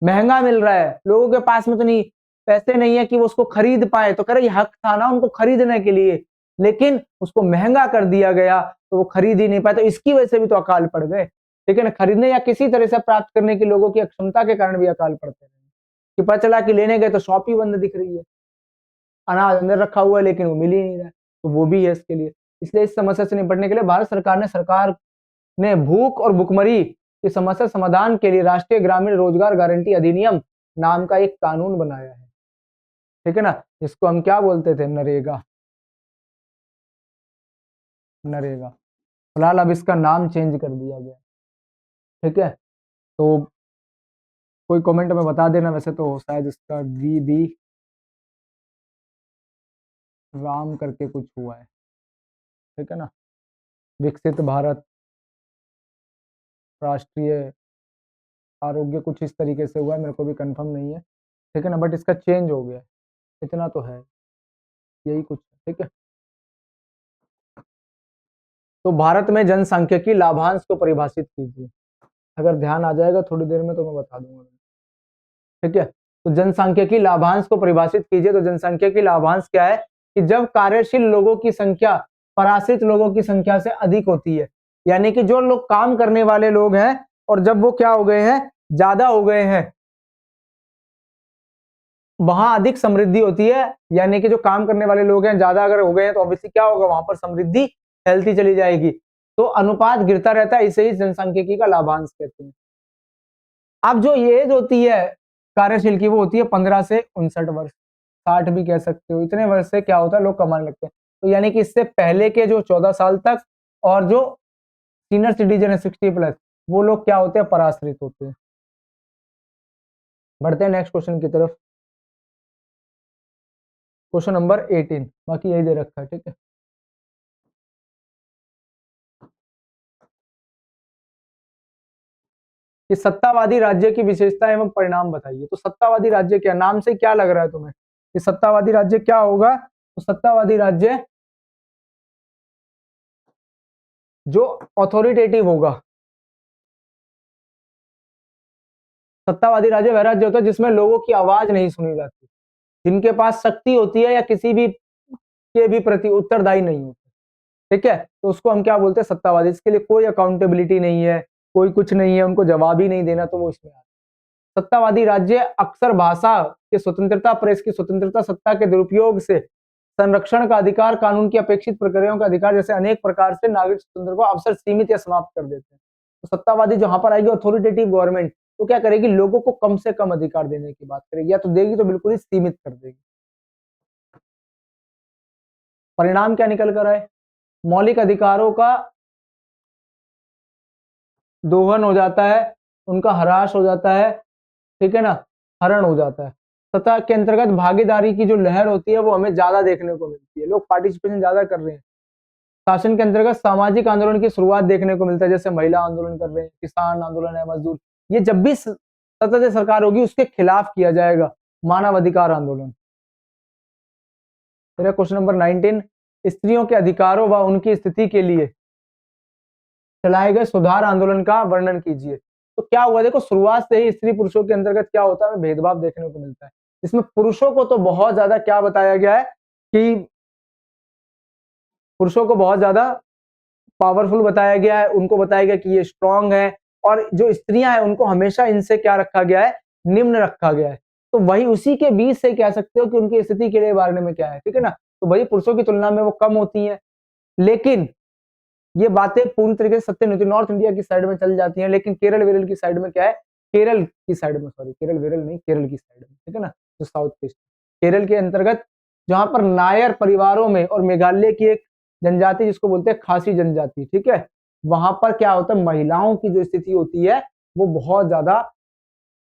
महंगा मिल रहा है, लोगों के पास में तो नहीं पैसे नहीं है कि वो उसको खरीद पाए। तो कह रहे हक था ना उनको खरीदने के लिए, लेकिन उसको महंगा कर दिया गया तो वो खरीद ही नहीं पाए, तो इसकी वजह से भी तो अकाल पड़ गए। ठीक है ना, खरीदने या किसी तरह से प्राप्त करने के लोगों की अक्षमता के कारण भी अकाल पड़ते हैं कि पता चला कि लेने गए तो शॉप ही बंद दिख रही है, अनाज अंदर रखा हुआ है लेकिन वो मिल ही नहीं रहा, तो वो भी है इसके लिए। इसलिए इस समस्या से निपटने के लिए भारत सरकार ने भूख और भुखमरी की समस्या समाधान के लिए राष्ट्रीय ग्रामीण रोजगार गारंटी अधिनियम नाम का एक कानून बनाया है। ठीक है ना, इसको हम क्या बोलते थे, नरेगा। नरेगा फिलहाल अब इसका नाम चेंज कर दिया गया। ठीक है, तो कोई कमेंट में बता देना, वैसे तो शायद इसका वी राम करके कुछ हुआ है। ठीक है ना, विकसित भारत राष्ट्रीय आरोग्य कुछ इस तरीके से हुआ है, मेरे को भी कंफर्म नहीं है। ठीक है ना, बट इसका चेंज हो गया, इतना तो है, यही कुछ। ठीक है, तो भारत में जनसांख्यिकी लाभांश को परिभाषित कीजिए। अगर ध्यान आ जाएगा थोड़ी देर में तो मैं बता दूंगा। ठीक है, तो जनसांख्यिकी लाभांश को परिभाषित कीजिए। तो जनसांख्यिकी लाभांश क्या है कि जब कार्यशील लोगों की संख्या पराश्रित लोगों की संख्या से अधिक होती है, यानी कि जो लोग काम करने वाले लोग हैं और जब वो क्या हो गए हैं, ज्यादा हो गए हैं, वहां अधिक समृद्धि होती है। यानी कि जो काम करने वाले लोग हैं ज्यादा अगर हो गए हैं तो ऑब्वियसली क्या होगा, वहां पर समृद्धि फैलती चली जाएगी, तो अनुपात गिरता रहता है, इसे ही जनसांख्यिकी का लाभांश कहते हैं। अब जो एज होती है कार्यशील की वो होती है 15 से 59 वर्ष, 60 भी कह सकते हो। इतने वर्ष से क्या होता है लोग कमाने लगते हैं, तो यानी कि इससे पहले के जो 14 साल तक और जो सीनियर सिटीजन है 60+, वो लोग क्या होते हैं, पराश्रित होते हैं। बढ़ते हैं नेक्स्ट क्वेश्चन की तरफ। क्वेश्चन नंबर 18, बाकी यही दे रखा है। ठीक है, कि सत्तावादी राज्य की विशेषता एवं परिणाम बताइए। तो सत्तावादी राज्य क्या, नाम से क्या लग रहा है तुम्हें कि सत्तावादी राज्य क्या होगा, तो सत्तावादी राज्य जो ऑथोरिटेटिव होगा। सत्तावादी राज्य वह राज्य होता है जिसमें लोगों की आवाज नहीं सुनी जाती, जिनके पास शक्ति होती है या किसी भी के भी प्रति उत्तरदायी नहीं होते। ठीक है, तो उसको हम क्या बोलते हैं, सत्तावादी। इसके लिए कोई अकाउंटेबिलिटी नहीं है, कोई कुछ नहीं है, उनको जवाब ही नहीं देना, तो वो इसमें आता है। सत्तावादी राज्य अक्सर भाषा की स्वतंत्रता, प्रेस की स्वतंत्रता, सत्ता के दुरुपयोग से संरक्षण का अधिकार, कानून की अपेक्षित प्रक्रियाओं का अधिकार जैसे अनेक प्रकार से नागरिक स्वतंत्रता को अवसर सीमित या समाप्त कर देते हैं। तो सत्तावादी जहां पर आएगी अथॉरिटेटिव गवर्नमेंट, तो क्या करेगी, लोगों को कम से कम अधिकार देने की बात करेगी, या तो देगी तो बिल्कुल ही सीमित कर देगी। परिणाम क्या निकल कर आए, मौलिक अधिकारों का दोहन हो जाता है, उनका ह्रास हो जाता है। ठीक है ना, हरण हो जाता है। सत्ता के अंतर्गत भागीदारी की जो लहर होती है वो हमें ज्यादा देखने को मिलती है, लोग पार्टिसिपेशन ज्यादा कर रहे हैं। शासन के अंतर्गत सामाजिक आंदोलन की शुरुआत देखने को मिलता है, जैसे महिला आंदोलन कर रहे हैं, किसान आंदोलन है, मजदूर, ये जब भी सत्ता सरकार होगी उसके खिलाफ किया जाएगा। मानव अधिकार आंदोलन। फिर क्वेश्चन नंबर 19, स्त्रियों के अधिकारों व उनकी स्थिति के लिए चलाए गए सुधार आंदोलन का वर्णन कीजिए। तो क्या हुआ, देखो शुरुआत से ही स्त्री पुरुषों के अंतर्गत क्या होता है, भेदभाव देखने को मिलता है। इसमें पुरुषों को तो बहुत ज्यादा क्या बताया गया है कि पुरुषों को बहुत ज्यादा पावरफुल बताया गया है, उनको बताया गया कि ये स्ट्रांग है, और जो स्त्रियां हैं उनको हमेशा इनसे क्या रखा गया है, निम्न रखा गया है। तो वही उसी के बीच से कह सकते हो कि उनकी स्थिति के लिए बारे में क्या है, ठीक है ना। तो वही पुरुषों की तुलना में वो कम होती है, लेकिन ये बातें पूरी तरीके से सत्य नहीं होती। नॉर्थ इंडिया की साइड में चल जाती हैं, लेकिन केरल वेरल की साइड में क्या है, केरल की साइड में, सॉरी केरल वेरल नहीं, केरल की साइड में, ठीक है ना, जो साउथ ईस्ट केरल के अंतर्गत, जहां पर नायर परिवारों में और मेघालय की एक जनजाति जिसको बोलते हैं खासी जनजाति, ठीक है, वहां पर क्या होता है, महिलाओं की जो स्थिति होती है वो बहुत ज्यादा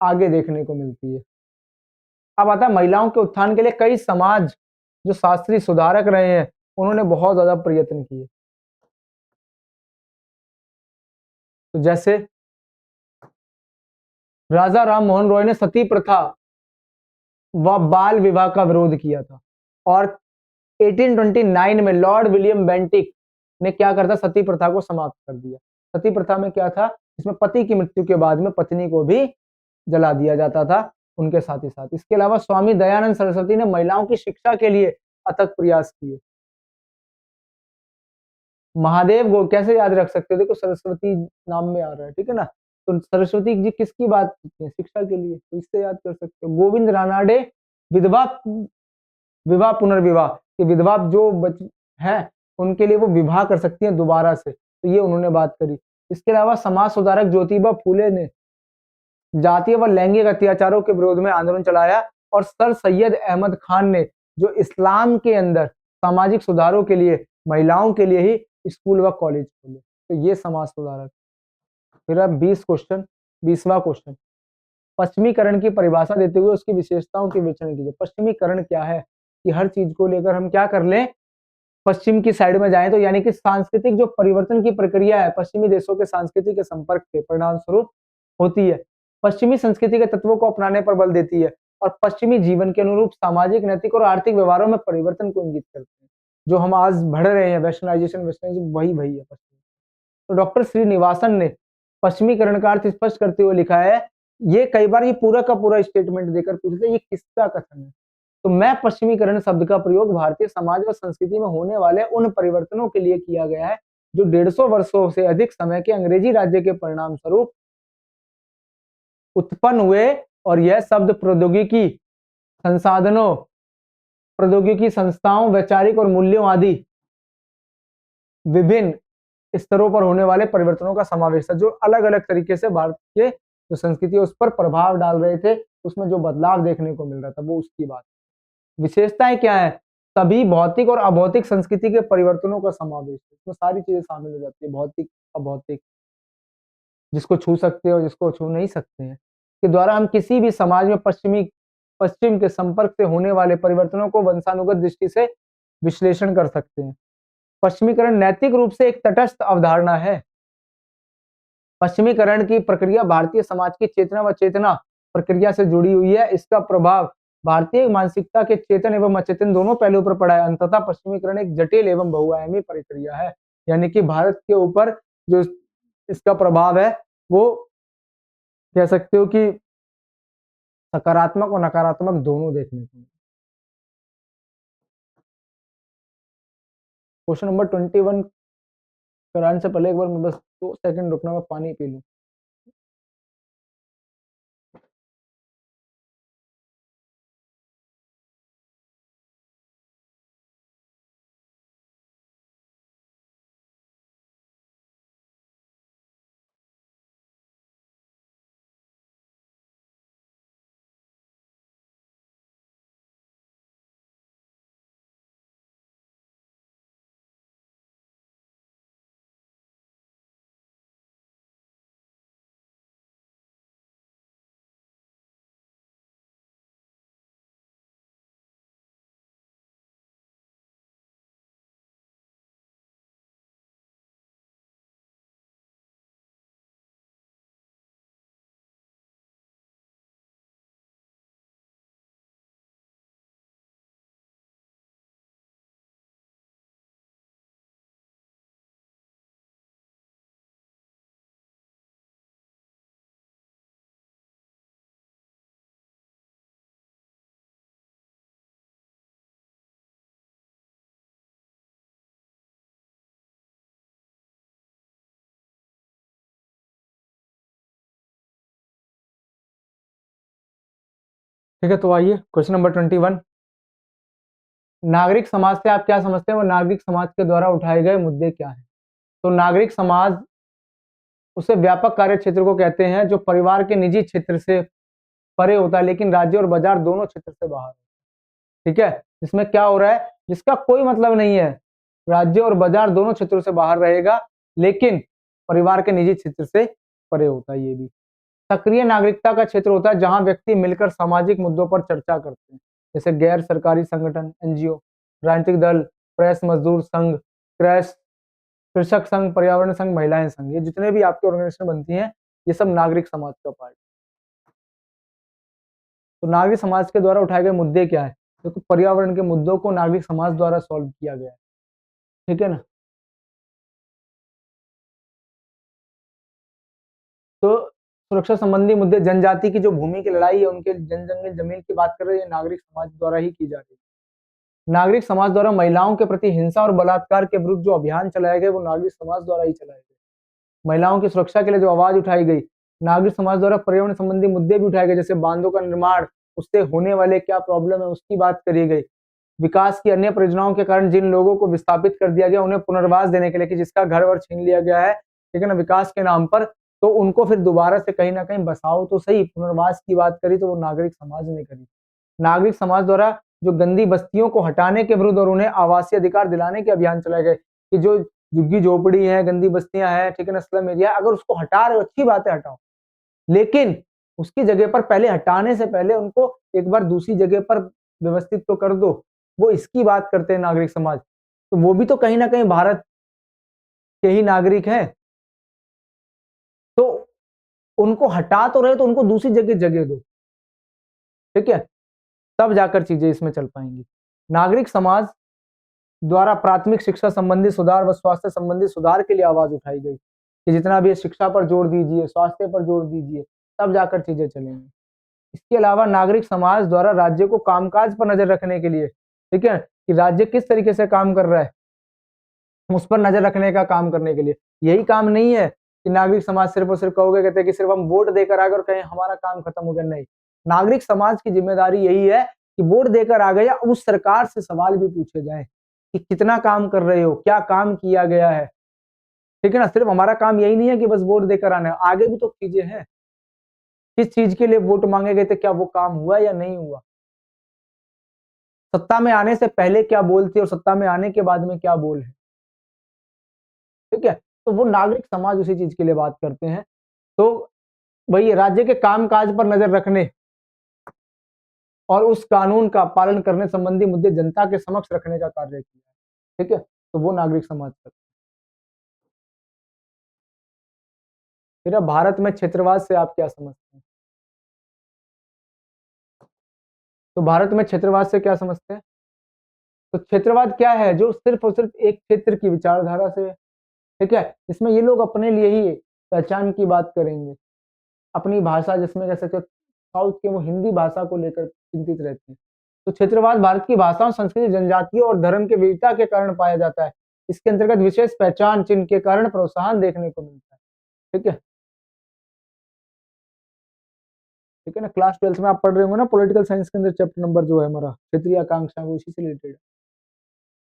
आगे देखने को मिलती है। अब आता है महिलाओं के उत्थान के लिए कई समाज जो शास्त्रीय सुधारक रहे हैं उन्होंने बहुत ज्यादा प्रयत्न किए। तो जैसे राजा राम मोहन रॉय ने सती प्रथा व बाल विवाह का विरोध किया था, और 1829 में लॉर्ड विलियम बेंटिक ने क्या करता, सती प्रथा को समाप्त कर दिया। सती प्रथा में क्या था, इसमें पति की मृत्यु के बाद में पत्नी को भी जला दिया जाता था उनके साथ ही साथ। इसके अलावा स्वामी दयानंद सरस्वती ने महिलाओं की शिक्षा के लिए अथक प्रयास किए। महादेव गो कैसे याद रख सकते हो, देखो सरस्वती नाम में आ रहा है, ठीक है ना, तो सरस्वती जी किसकी बात करती है, शिक्षा के लिए, तो इससे याद कर सकते हो। गोविंद रानाडे विधवा विवाह पुनर्विवाह, कि विधवा जो बच है उनके लिए वो विवाह कर सकती हैं दोबारा से, तो ये उन्होंने बात करी। इसके अलावा समाज सुधारक ज्योतिबा फूले ने जातीय व लैंगिक अत्याचारों के विरोध में आंदोलन चलाया, और सर सैयद अहमद खान ने जो इस्लाम के अंदर सामाजिक सुधारों के लिए महिलाओं के लिए ही स्कूल व कॉलेज खोले। तो ये समाज सुधारक। फिर अब 20वां क्वेश्चन, पश्चिमीकरण की परिभाषा देते हुए उसकी विशेषताओं की विवेचना कीजिए। पश्चिमीकरण क्या है, कि हर चीज को लेकर हम क्या कर लें, पश्चिम की साइड में जाएं, तो यानी कि सांस्कृतिक जो परिवर्तन की प्रक्रिया है पश्चिमी देशों के सांस्कृतिक के संपर्क के परिणाम स्वरूप होती है। पश्चिमी संस्कृति के तत्वों को अपनाने पर बल देती है, और पश्चिमी जीवन के अनुरूप सामाजिक, नैतिक और आर्थिक व्यवहारों में परिवर्तन को इंगित करते हैं। जो हम आज बढ़ रहे हैं, वेस्टर्नाइजेशन वेस्टर्नाइजेशन, वही वही है पश्चिम। तो डॉक्टर श्रीनिवासन ने पश्चिमीकरण का अर्थ स्पष्ट करते हुए लिखा है, ये कई बार ये पूरा का पूरा स्टेटमेंट देकर पूछते हैं ये किसका कथन है। तो मैं पश्चिमीकरण शब्द का प्रयोग भारतीय समाज व संस्कृति में होने वाले उन परिवर्तनों के लिए किया गया है जो 150 वर्षों से अधिक समय के अंग्रेजी राज्य के परिणाम स्वरूप उत्पन्न हुए, और यह शब्द प्रौद्योगिकी संसाधनों, प्रौद्योगिकी संस्थाओं, वैचारिक और मूल्यों आदि विभिन्न स्तरों पर होने वाले परिवर्तनों का समावेश है, जो अलग अलग तरीके से भारत के जो संस्कृति है उस पर प्रभाव डाल रहे थे, उसमें जो बदलाव देखने को मिल रहा था वो उसकी बात। विशेषताएं क्या है, सभी भौतिक और अभौतिक संस्कृति के परिवर्तनों का समावेश है, इसमें सारी चीजें शामिल हो जाती है, भौतिक अभौतिक, जिसको छू सकते हो जिसको छू नहीं सकते हैं, के द्वारा हम किसी भी समाज में पश्चिम के संपर्क से होने वाले परिवर्तनों को वंशानुगत दृष्टि से विश्लेषण कर सकते हैं। पश्चिमीकरण नैतिक रूप से एक तटस्थ अवधारणा है। पश्चिमीकरण की प्रक्रिया भारतीय समाज की चेतना व चेतना प्रक्रिया से जुड़ी हुई है। इसका प्रभाव भारतीय मानसिकता के चेतन एवं अचेतन दोनों पहलुओं पर पड़ा है। अंततः पश्चिमीकरण एक जटिल एवं बहुआयामी प्रक्रिया है, यानी कि भारत के ऊपर जो इसका प्रभाव है वो कह सकते हो कि सकारात्मक और नकारात्मक दोनों देखने को। क्वेश्चन नंबर 21 कराने से पहले एक बार मैं बस 2 सेकंड रुकना, मैं पानी पी लूं। ठीक है, तो आइए क्वेश्चन नंबर 21। नागरिक समाज से आप क्या समझते हैं, वो नागरिक समाज के द्वारा उठाए गए मुद्दे क्या हैं? तो नागरिक समाज उसे व्यापक कार्य क्षेत्र को कहते हैं जो परिवार के निजी क्षेत्र से परे होता है, लेकिन राज्य और बाजार दोनों क्षेत्र से बाहर। ठीक है, इसमें क्या हो रहा है, जिसका कोई मतलब नहीं है, राज्य और बाजार दोनों क्षेत्रों से बाहर रहेगा, लेकिन परिवार के निजी क्षेत्र से परे होता है। ये भी सक्रिय नागरिकता का क्षेत्र होता है जहां व्यक्ति मिलकर सामाजिक मुद्दों पर चर्चा करते हैं, जैसे गैर सरकारी संगठन, एनजीओ, राजनीतिक दल, प्रेस, मजदूर संघ, क्रैश, कृषक संघ, पर्यावरण संघ, महिलाएं संघ, ये जितने भी आपके ऑर्गेनाइजेशन बनती हैं, ये सब नागरिक समाज का पार्ट। तो नागरिक समाज के द्वारा उठाए गए मुद्दे क्या है? तो पर्यावरण के मुद्दों को नागरिक समाज द्वारा सॉल्व किया गया है। ठीक है ना। तो सुरक्षा संबंधी मुद्दे, जनजाति की जो भूमि की लड़ाई है, उनके जंगल जमीन की बात कर रहे हैं, नागरिक समाज द्वारा ही की जा रही है। नागरिक समाज द्वारा महिलाओं के प्रति हिंसा और बलात्कार के विरुद्ध जो अभियान चलाए गए, वो नागरिक समाज द्वारा ही चलाए गए। महिलाओं की सुरक्षा के लिए जो आवाज उठाई गई, नागरिक समाज द्वारा पर्यावरण संबंधी मुद्दे भी उठाए गए, जैसे बांधों का निर्माण, उससे होने वाले क्या प्रॉब्लम है उसकी बात करी गई। विकास की अन्य परियोजनाओं के कारण जिन लोगों को विस्थापित कर दिया गया, उन्हें पुनर्वास देने के लिए, कि जिसका घर वर छीन लिया गया है, ठीक है ना, विकास के नाम पर, तो उनको फिर दोबारा से कहीं ना कहीं बसाओ तो सही। पुनर्वास की बात करी तो वो नागरिक समाज ने करी। नागरिक समाज द्वारा जो गंदी बस्तियों को हटाने के विरुद्ध और उन्हें आवासीय अधिकार दिलाने के अभियान चलाए गए, कि जो झुग्गी झोपड़ी है, गंदी बस्तियां हैं, ठीक है ना, स्लम एरिया, अगर उसको हटा रहे हो अच्छी बात है, हटाओ, लेकिन उसकी जगह पर पहले, हटाने से पहले उनको एक बार दूसरी जगह पर व्यवस्थित तो कर दो। वो इसकी बात करते हैं नागरिक समाज। तो वो भी तो कहीं ना कहीं भारत के ही नागरिक हैं, तो उनको हटा तो रहे, तो उनको दूसरी जगह जगह दो। ठीक है, तब जाकर चीजें इसमें चल पाएंगी। नागरिक समाज द्वारा प्राथमिक शिक्षा संबंधी सुधार व स्वास्थ्य संबंधी सुधार के लिए आवाज उठाई गई, कि जितना भी शिक्षा पर जोर दीजिए, स्वास्थ्य पर जोर दीजिए, तब जाकर चीजें चलेंगी। इसके अलावा नागरिक समाज द्वारा राज्य को कामकाज पर नजर रखने के लिए, ठीक है, कि राज्य किस तरीके से काम कर रहा है, उस पर नजर रखने का काम करने के लिए। यही काम नहीं है कि नागरिक समाज सिर्फ और सिर्फ कहोगे, कहते हैं कि सिर्फ हम वोट देकर आ गए और कहें हमारा काम खत्म हो गया। नहीं, नागरिक समाज की जिम्मेदारी यही है कि वोट देकर आ गए, या उस सरकार से सवाल भी पूछे जाए कि कितना काम कर रहे हो, क्या काम किया गया है। ठीक है ना, सिर्फ हमारा काम यही नहीं है कि बस वोट देकर आना है, आगे भी तो चीजें हैं। किस चीज के लिए वोट मांगे गए थे, क्या वो काम हुआ या नहीं हुआ, सत्ता में आने से पहले क्या बोल थे और सत्ता में आने के बाद में क्या बोल है। ठीक है, तो वो नागरिक समाज उसी चीज के लिए बात करते हैं। तो वही राज्य के कामकाज पर नजर रखने और उस कानून का पालन करने संबंधी मुद्दे जनता के समक्ष रखने का कार्य किया है। ठीक है, तो वो नागरिक समाज करते हैं। फिर अब भारत में क्षेत्रवाद से आप क्या समझते हैं? तो भारत में क्षेत्रवाद से क्या समझते हैं? तो क्षेत्रवाद क्या है, जो सिर्फ और सिर्फ एक क्षेत्र की विचारधारा से, ठीक है, इसमें ये लोग अपने लिए ही पहचान की बात करेंगे, अपनी भाषा, जिसमें कह सकते हो साउथ के वो हिंदी भाषा को लेकर चिंतित रहते हैं। तो क्षेत्रवाद भारत की भाषाओं, संस्कृति, जनजातियों और धर्म की विविधता के कारण पाया जाता है। इसके अंतर्गत विशेष पहचान चिन्ह के कारण प्रोत्साहन देखने को मिलता है। ठीक है, ठीक है ना, क्लास 12 में आप पढ़ रहे होंगे ना, पॉलिटिकल साइंस के अंदर चैप्टर नंबर जो है हमारा क्षेत्रीय आकांक्षा, वो इसी से रिलेटेड है।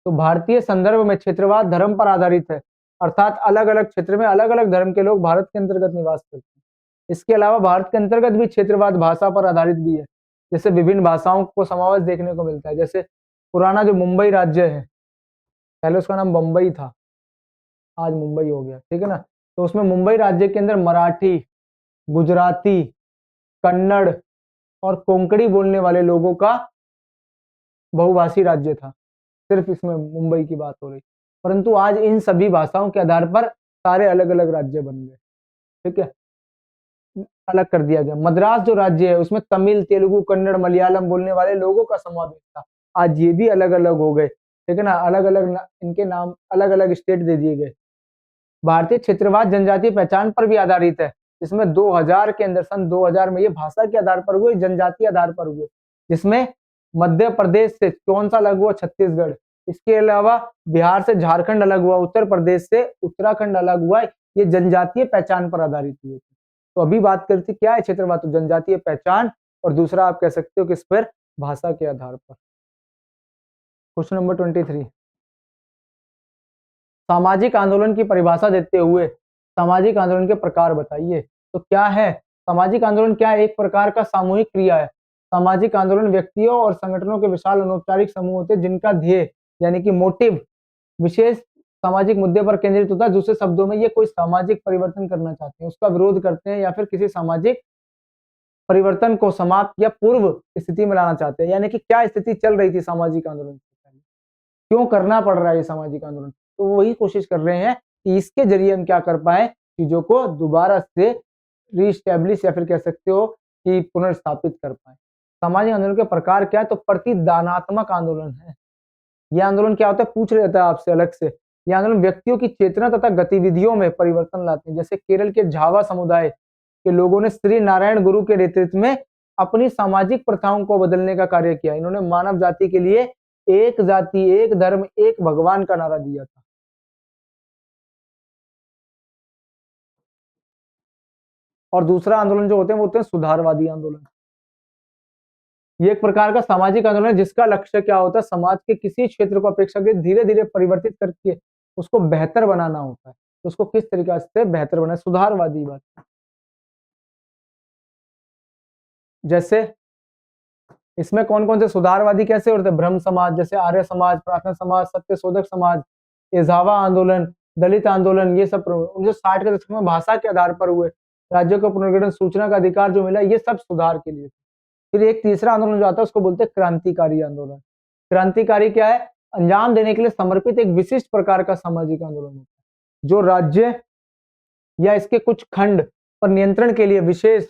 तो भारतीय संदर्भ में क्षेत्रवाद धर्म पर आधारित है, अर्थात अलग अलग क्षेत्र में अलग अलग धर्म के लोग भारत के अंतर्गत निवास करते हैं। इसके अलावा भारत के अंतर्गत भी क्षेत्रवाद भाषा पर आधारित भी है, जैसे विभिन्न भाषाओं को समावेश देखने को मिलता है। जैसे पुराना जो मुंबई राज्य है, पहले उसका नाम बम्बई था, आज मुंबई हो गया। ठीक है ना, तो उसमें मुंबई राज्य के अंदर मराठी, गुजराती, कन्नड़ और कोंकणी बोलने वाले लोगों का बहुभाषी राज्य था। सिर्फ इसमें मुंबई की बात हो रही, परंतु आज इन सभी भाषाओं के आधार पर सारे अलग अलग राज्य बन गए। ठीक है, अलग कर दिया गया। मद्रास जो राज्य है, उसमें तमिल, तेलुगु, कन्नड़, मलयालम बोलने वाले लोगों का समावेश था, आज ये भी अलग अलग हो गए। ठीक है ना, अलग अलग इनके नाम अलग अलग स्टेट दे दिए गए। भारतीय क्षेत्रवाद जनजातीय पहचान पर भी आधारित है, जिसमें 2000 के अंदर, सन 2000 में ये भाषा के आधार पर हुए, जनजातीय आधार पर हुए, जिसमें मध्य प्रदेश से कौन सा अलग हुआ, छत्तीसगढ़। इसके अलावा बिहार से झारखंड अलग हुआ, उत्तर प्रदेश से उत्तराखंड अलग हुआ। ये जनजातीय पहचान पर आधारित हुए थे। तो अभी बात करती क्या है क्षेत्रवाद, तो जनजातीय पहचान और दूसरा आप कह सकते हो किस पर, भाषा के आधार पर। क्वेश्चन नंबर 23, सामाजिक आंदोलन की परिभाषा देते हुए सामाजिक आंदोलन के प्रकार बताइए। तो क्या है सामाजिक आंदोलन? क्या है? एक प्रकार का सामूहिक क्रिया है। सामाजिक आंदोलन व्यक्तियों और संगठनों के विशाल अनौपचारिक समूह होते हैं जिनका ध्येय यानी कि मोटिव विशेष सामाजिक मुद्दे पर केंद्रित होता है। दूसरे शब्दों में ये कोई सामाजिक परिवर्तन करना चाहते हैं, उसका विरोध करते हैं या फिर किसी सामाजिक परिवर्तन को समाप्त या पूर्व स्थिति में लाना चाहते हैं। यानी कि क्या स्थिति चल रही थी सामाजिक आंदोलन से पहले, क्यों करना पड़ रहा है ये सामाजिक आंदोलन, तो वही कोशिश कर रहे हैं कि इसके जरिए हम क्या कर पाए, चीजों को दोबारा से रीस्टैब्लिश या फिर कह सकते हो कि पुनर्स्थापित कर पाए। सामाजिक आंदोलन के प्रकार क्या है? तो प्रतिदानात्मक आंदोलन है। यह आंदोलन क्या होता है, पूछ रहा था आपसे अलग से। यह आंदोलन व्यक्तियों की चेतना तथा गतिविधियों में परिवर्तन लाते हैं। जैसे केरल के झावा समुदाय के लोगों ने श्री नारायण गुरु के नेतृत्व में अपनी सामाजिक प्रथाओं को बदलने का कार्य किया। इन्होंने मानव जाति के लिए एक जाति, एक धर्म, एक भगवान का नारा दिया था। और दूसरा आंदोलन जो होते हैं वो होते हैं सुधारवादी आंदोलन। ये एक प्रकार का सामाजिक आंदोलन है जिसका लक्ष्य क्या होता है, समाज के किसी क्षेत्र को अपेक्षाकृत धीरे धीरे परिवर्तित करके उसको बेहतर बनाना होता है। तो उसको किस तरीके से बेहतर बनाए, सुधारवादी बात। जैसे इसमें कौन कौन से सुधारवादी कैसे होते हैं, ब्रह्म समाज, जैसे आर्य समाज, प्रार्थना समाज, सत्यशोधक समाज, एजावा आंदोलन, दलित आंदोलन, ये सब 1960 के दशक में भाषा के आधार पर हुए, राज्यों का पुनर्गठन, सूचना का अधिकार जो मिला, ये सब सुधार के लिए। फिर एक तीसरा आंदोलन जो आता है उसको बोलते हैं क्रांतिकारी आंदोलन। क्रांतिकारी क्या है, अंजाम देने के लिए समर्पित एक विशिष्ट प्रकार का सामाजिक आंदोलन होता है जो राज्य या इसके कुछ खंड पर नियंत्रण के लिए विशेष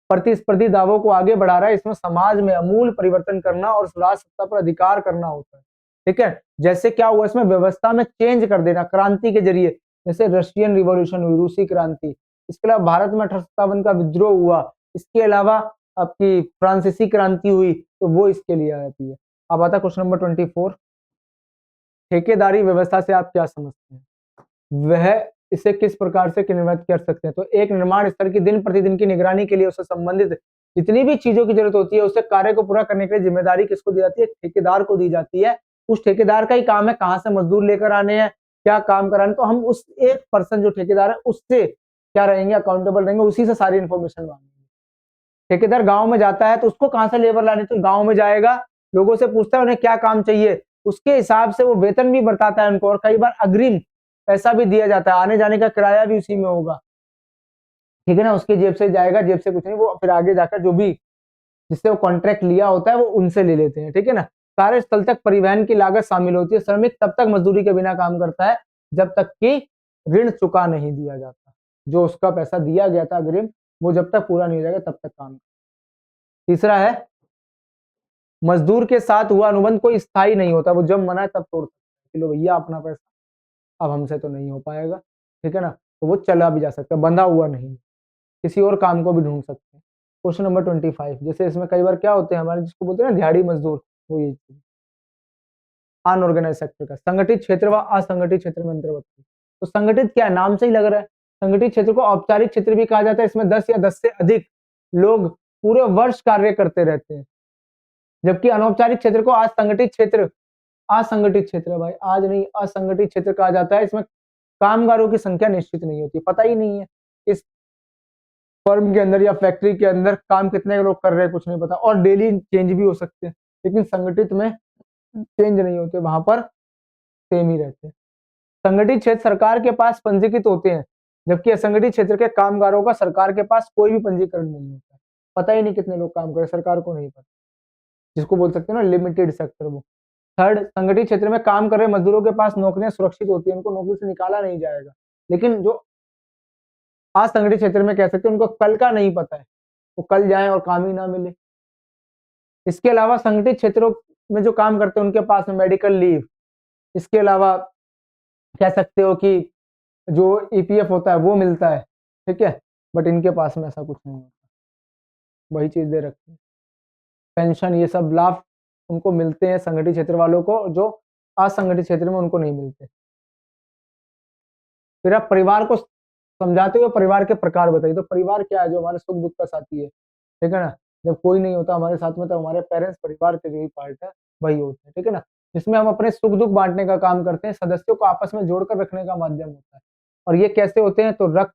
प्रतिस्पर्धी दावों को आगे बढ़ा रहा है। इसमें समाज में अमूल परिवर्तन करना और राज सत्ता पर अधिकार करना होता है। ठीक है, जैसे क्या हुआ, इसमें व्यवस्था में चेंज कर देना क्रांति के जरिए, जैसे रशियन रिवॉल्यूशन हुई, रूसी क्रांति। इसके अलावा भारत में 1857 का विद्रोह हुआ। इसके अलावा आपकी फ्रांसीसी क्रांति हुई, तो वो इसके लिए आती है। अब आता क्वेश्चन नंबर 24, ठेकेदारी व्यवस्था से आप क्या समझते हैं, वह इसे किस प्रकार से क्रियान्वित कर सकते हैं। तो एक निर्माण स्थल की दिन प्रतिदिन की निगरानी के लिए उससे संबंधित जितनी भी चीजों की जरूरत होती है, उससे कार्य को पूरा करने के लिए जिम्मेदारी किसको दी जाती है, ठेकेदार को दी जाती है। उस ठेकेदार का ही काम है कहाँ से मजदूर लेकर आने हैं, क्या काम कराने, तो हम उस एक पर्सन जो ठेकेदार है उससे क्या रहेंगे, अकाउंटेबल रहेंगे, उसी से सारी इन्फॉर्मेशन मांगेंगे। ठेकेदार गांव में जाता है तो उसको कहाँ से लेबर लानी, तो गांव में जाएगा, लोगों से पूछता है उन्हें क्या काम चाहिए, उसके हिसाब से वो वेतन भी बताता है उनको, और कई बार अग्रिम पैसा भी दिया जाता है, आने जाने का किराया भी उसी में होगा। ठीक है ना, उसके जेब से जाएगा, जेब से कुछ नहीं, वो फिर आगे जाकर जो भी जिससे वो कॉन्ट्रैक्ट लिया होता है वो उनसे ले लेते हैं। ठीक है ना, कार्यस्थल तक परिवहन की लागत शामिल होती है। श्रमिक तब तक मजदूरी के बिना काम करता है जब तक कि ऋण चुका नहीं दिया जाता। जो उसका पैसा दिया गया था अग्रिम, वो जब तक पूरा नहीं हो जाएगा तब तक काम। तीसरा है, मजदूर के साथ हुआ अनुबंध कोई स्थायी नहीं होता, वो जब मना है तब तोड़ सकता है, लो भैया अपना पैसा, अब हमसे तो नहीं हो पाएगा। ठीक है ना, तो वो चला भी जा सकता है, बंधा हुआ नहीं, किसी और काम को भी ढूंढ सकते हैं। क्वेश्चन नंबर 25, जैसे इसमें कई बार क्या होते हैं हमारे, जिसको बोलते हैं ना दिहाड़ी मजदूर, वो ये अनऑर्गेनाइज सेक्टर का, संगठित क्षेत्र व असंगठित क्षेत्र में अंतर बताइए। तो संगठित क्या है, नाम से ही लग रहा है, संगठित क्षेत्र को औपचारिक क्षेत्र भी कहा जाता है। इसमें 10 या 10 से अधिक लोग पूरे वर्ष कार्य करते रहते हैं, जबकि अनौपचारिक क्षेत्र को असंगठित क्षेत्र, असंगठित क्षेत्र भाई, आज नहीं, असंगठित क्षेत्र कहा जाता है। इसमें कामगारों की संख्या निश्चित नहीं होती, पता ही नहीं है इस फर्म के अंदर या फैक्ट्री के अंदर काम कितने लोग कर रहे हैं, कुछ नहीं पता, और डेली चेंज भी हो सकते हैं। लेकिन संगठित में चेंज नहीं होते, वहां पर सेम ही रहते हैं। संगठित क्षेत्र सरकार के पास पंजीकृत होते हैं, जबकि असंगठित क्षेत्र के कामगारों का सरकार के पास कोई भी पंजीकरण नहीं होता, पता ही नहीं कितने लोग काम कर रहे, सरकार को नहीं पता, जिसको बोल सकते हैं ना लिमिटेड सेक्टर। वो थर्ड, संगठित क्षेत्र में काम कर रहे मजदूरों के पास नौकरियां सुरक्षित होती है, उनको नौकरी से निकाला नहीं जाएगा। लेकिन जो असंगठित क्षेत्र में कह सकते हैं उनको कल का नहीं पता है, वो कल जाए और काम ही ना मिले। इसके अलावा संगठित क्षेत्रों में जो काम करते हैं उनके पास में मेडिकल लीव, इसके अलावा कह सकते हो कि जो ईपीएफ होता है वो मिलता है। ठीक है, बट इनके पास में ऐसा कुछ नहीं होता, वही चीज दे रखी है, पेंशन, ये सब लाभ उनको मिलते हैं संगठित क्षेत्र वालों को, जो असंगठित क्षेत्र में उनको नहीं मिलते। फिर आप परिवार को समझाते हुए परिवार के प्रकार बताइए। तो परिवार क्या है, जो हमारे सुख दुख का साथी है। ठीक है ना, जब कोई नहीं होता हमारे साथ में तो हमारे पेरेंट्स, परिवार के जो भी पार्ट है वही होते हैं, ठीक है ना? जिसमें हम अपने सुख दुख बांटने का काम करते हैं, सदस्यों को आपस में जोड़कर रखने का माध्यम होता है। और ये कैसे होते हैं? तो रक्त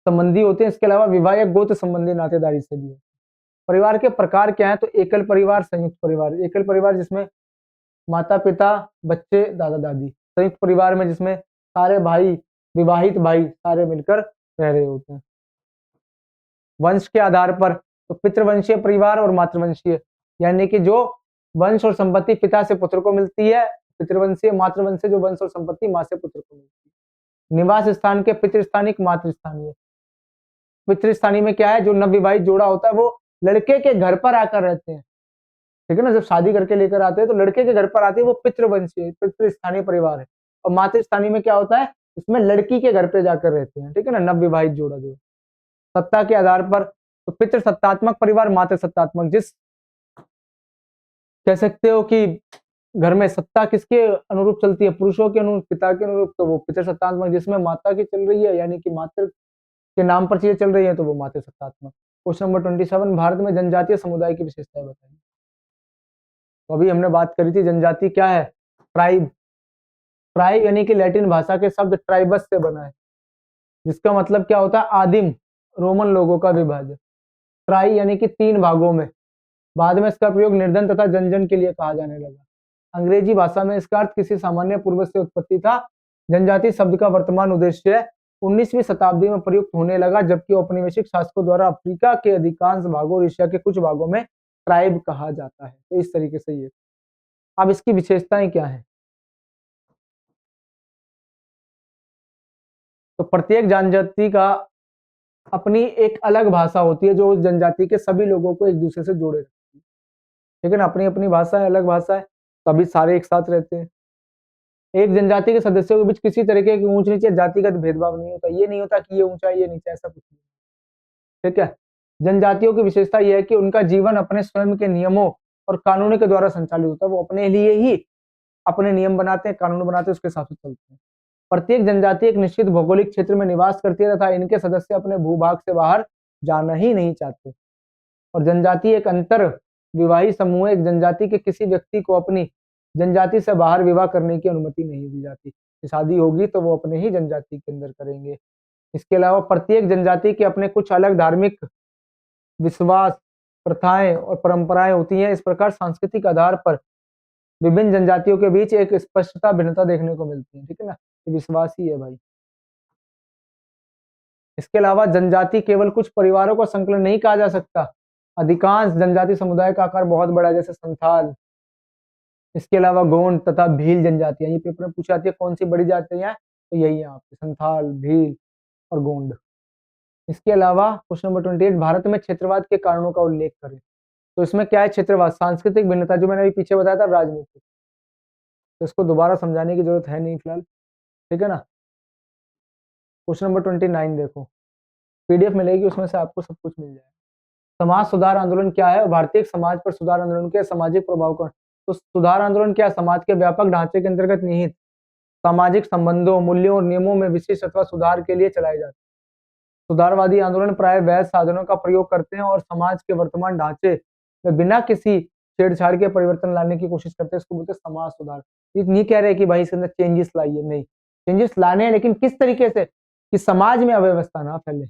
संबंधी होते हैं, इसके अलावा विवाह या गोत्र संबंधी नातेदारी से भी होते हैं। परिवार के प्रकार क्या है? तो एकल परिवार, संयुक्त परिवार। एकल परिवार जिसमें माता पिता, बच्चे, दादा दादी। संयुक्त परिवार में जिसमें सारे भाई, विवाहित भाई सारे मिलकर रह रहे होते हैं। वंश के आधार पर तो पितृवंशीय परिवार और मातृवंशीय, यानी कि जो वंश और संपत्ति पिता से पुत्र को मिलती है, पितृवंशीय, मातृवंशीय जो वंश और संपत्ति माँ से पुत्र को मिलती है। निवास स्थान के पितृस्थानिक, मातृस्थानीय। पितृस्थानीय में क्या है? जो नवविवाहित जोड़ा होता है वो लड़के के घर पर आकर रहते हैं, ठीक है ना? जब शादी करके लेकर आते हैं तो लड़के के घर पर आते हैं, वो पितृवंशीय, पितृस्थानीय परिवार है। और मातृस्थानीय में क्या होता है? इसमें लड़की के घर पे जाकर रहते हैं, ठीक है ना? नवविवाहित जोड़ा जो सत्ता के आधार पर तो पितृसत्तात्मक परिवार, मातृसत्तात्मक। जिस कह सकते हो कि घर में सत्ता किसके अनुरूप चलती है? पुरुषों के अनुरूप, पिता के अनुरूप, तो वो पितृसत्तात्मक। जिसमें माता की चल रही है, यानी कि मातृ के नाम पर चीजें चल रही है, तो वो मातृसत्तात्मक। क्वेश्चन नंबर 27, भारत में जनजातीय समुदाय की विशेषताएं बताइए। तो अभी हमने बात करी थी जनजाति क्या है? ट्राइब। ट्राइब यानी कि लैटिन भाषा के शब्द ट्राइबस से बना है, जिसका मतलब क्या होता है? आदिम रोमन लोगों का विभाजन। ट्राई यानी कि 3 भागों में। बाद में इसका प्रयोग निर्धन तथा जनजन के लिए कहा जाने लगा। अंग्रेजी भाषा में इसका अर्थ किसी सामान्य पूर्वज से उत्पत्ति था। जनजाति शब्द का वर्तमान उद्देश्य 19वीं शताब्दी में प्रयुक्त होने लगा, जबकि औपनिवेशिक शासकों द्वारा अफ्रीका के अधिकांश भागों और एशिया के कुछ भागों में ट्राइब कहा जाता है। तो इस तरीके से ये। अब इसकी विशेषताएं क्या है? तो प्रत्येक जनजाति का अपनी एक अलग भाषा होती है, जो उस जनजाति के सभी लोगों को एक दूसरे से जोड़े रखती है, ठीक है ना? अपनी अपनी भाषा है, अलग भाषा है, तभी सारे एक साथ रहते हैं। एक जनजाति के सदस्यों के बीच किसी तरीके की ऊंच नीच या जातिगत भेदभाव नहीं होता। ये नहीं होता कि ये ऊंचा है ये नीचा, ऐसा कुछ नहीं, ठीक है? जनजातियों की विशेषता यह है कि उनका जीवन अपने स्वयं के नियमों और कानूनों के द्वारा संचालित होता है। वो अपने लिए ही अपने नियम बनाते हैं, कानून बनाते हैं, उसके हिसाब से चलते हैं। प्रत्येक जनजाति एक निश्चित भौगोलिक क्षेत्र में निवास करती है तथा इनके सदस्य अपने भूभाग से बाहर जाना ही नहीं चाहते। और जनजाति एक अंतर विवाही समूह, एक जनजाति के किसी व्यक्ति को अपनी जनजाति से बाहर विवाह करने की अनुमति नहीं दी जाती। शादी होगी तो वो अपने ही जनजाति के अंदर करेंगे। इसके अलावा प्रत्येक जनजाति के अपने कुछ अलग धार्मिक विश्वास, प्रथाएं और परंपराएं होती हैं। इस प्रकार सांस्कृतिक आधार पर विभिन्न जनजातियों के बीच एक स्पष्टता, भिन्नता देखने को मिलती है, ठीक है ना? ये विश्वास ही है भाई। इसके अलावा जनजाति केवल कुछ परिवारों का संकलन नहीं कहा जा सकता। अधिकांश जनजाति समुदाय का आकार बहुत बड़ा है, जैसे संथाल। इसके अलावा गोंड तथा भील जनजातियां, ये पेपर में पूछी जाती है कौन सी बड़ी जातियां हैं, तो यही है आपके संथाल, भील और गोंड। इसके अलावा क्वेश्चन नंबर 28, भारत में क्षेत्रवाद के कारणों का उल्लेख करें। तो इसमें क्या है? क्षेत्रवाद, सांस्कृतिक भिन्नता, जो मैंने अभी पीछे बताया था, राजनीतिक। तो इसको दोबारा समझाने की जरूरत है नहीं फिलहाल, ठीक है ना? क्वेश्चन नंबर 29 देखो, पीडीएफ मिलेगी, उसमें से आपको सब कुछ मिल जाएगा। समाज सुधार आंदोलन क्या है और भारतीय समाज पर सुधार आंदोलन के सामाजिक प्रभाव का। तो सुधार आंदोलन क्या? समाज के व्यापक ढांचे के अंतर्गत निहित सामाजिक संबंधों, मूल्यों और नियमों में विशिष्ट अथवा सुधार के लिए चलाए जाते हैं। सुधारवादी आंदोलन प्राय वैध साधनों का प्रयोग करते हैं और समाज के वर्तमान ढांचे में बिना किसी छेड़छाड़ के परिवर्तन लाने की कोशिश करते हैं। इसको बोलते हैं समाज सुधार। ये नहीं कह रहे कि भाई इसके अंदर चेंजेस लाइए, नहीं, चेंजेस लाने हैं, लेकिन किस तरीके से कि समाज में अव्यवस्था ना फैले।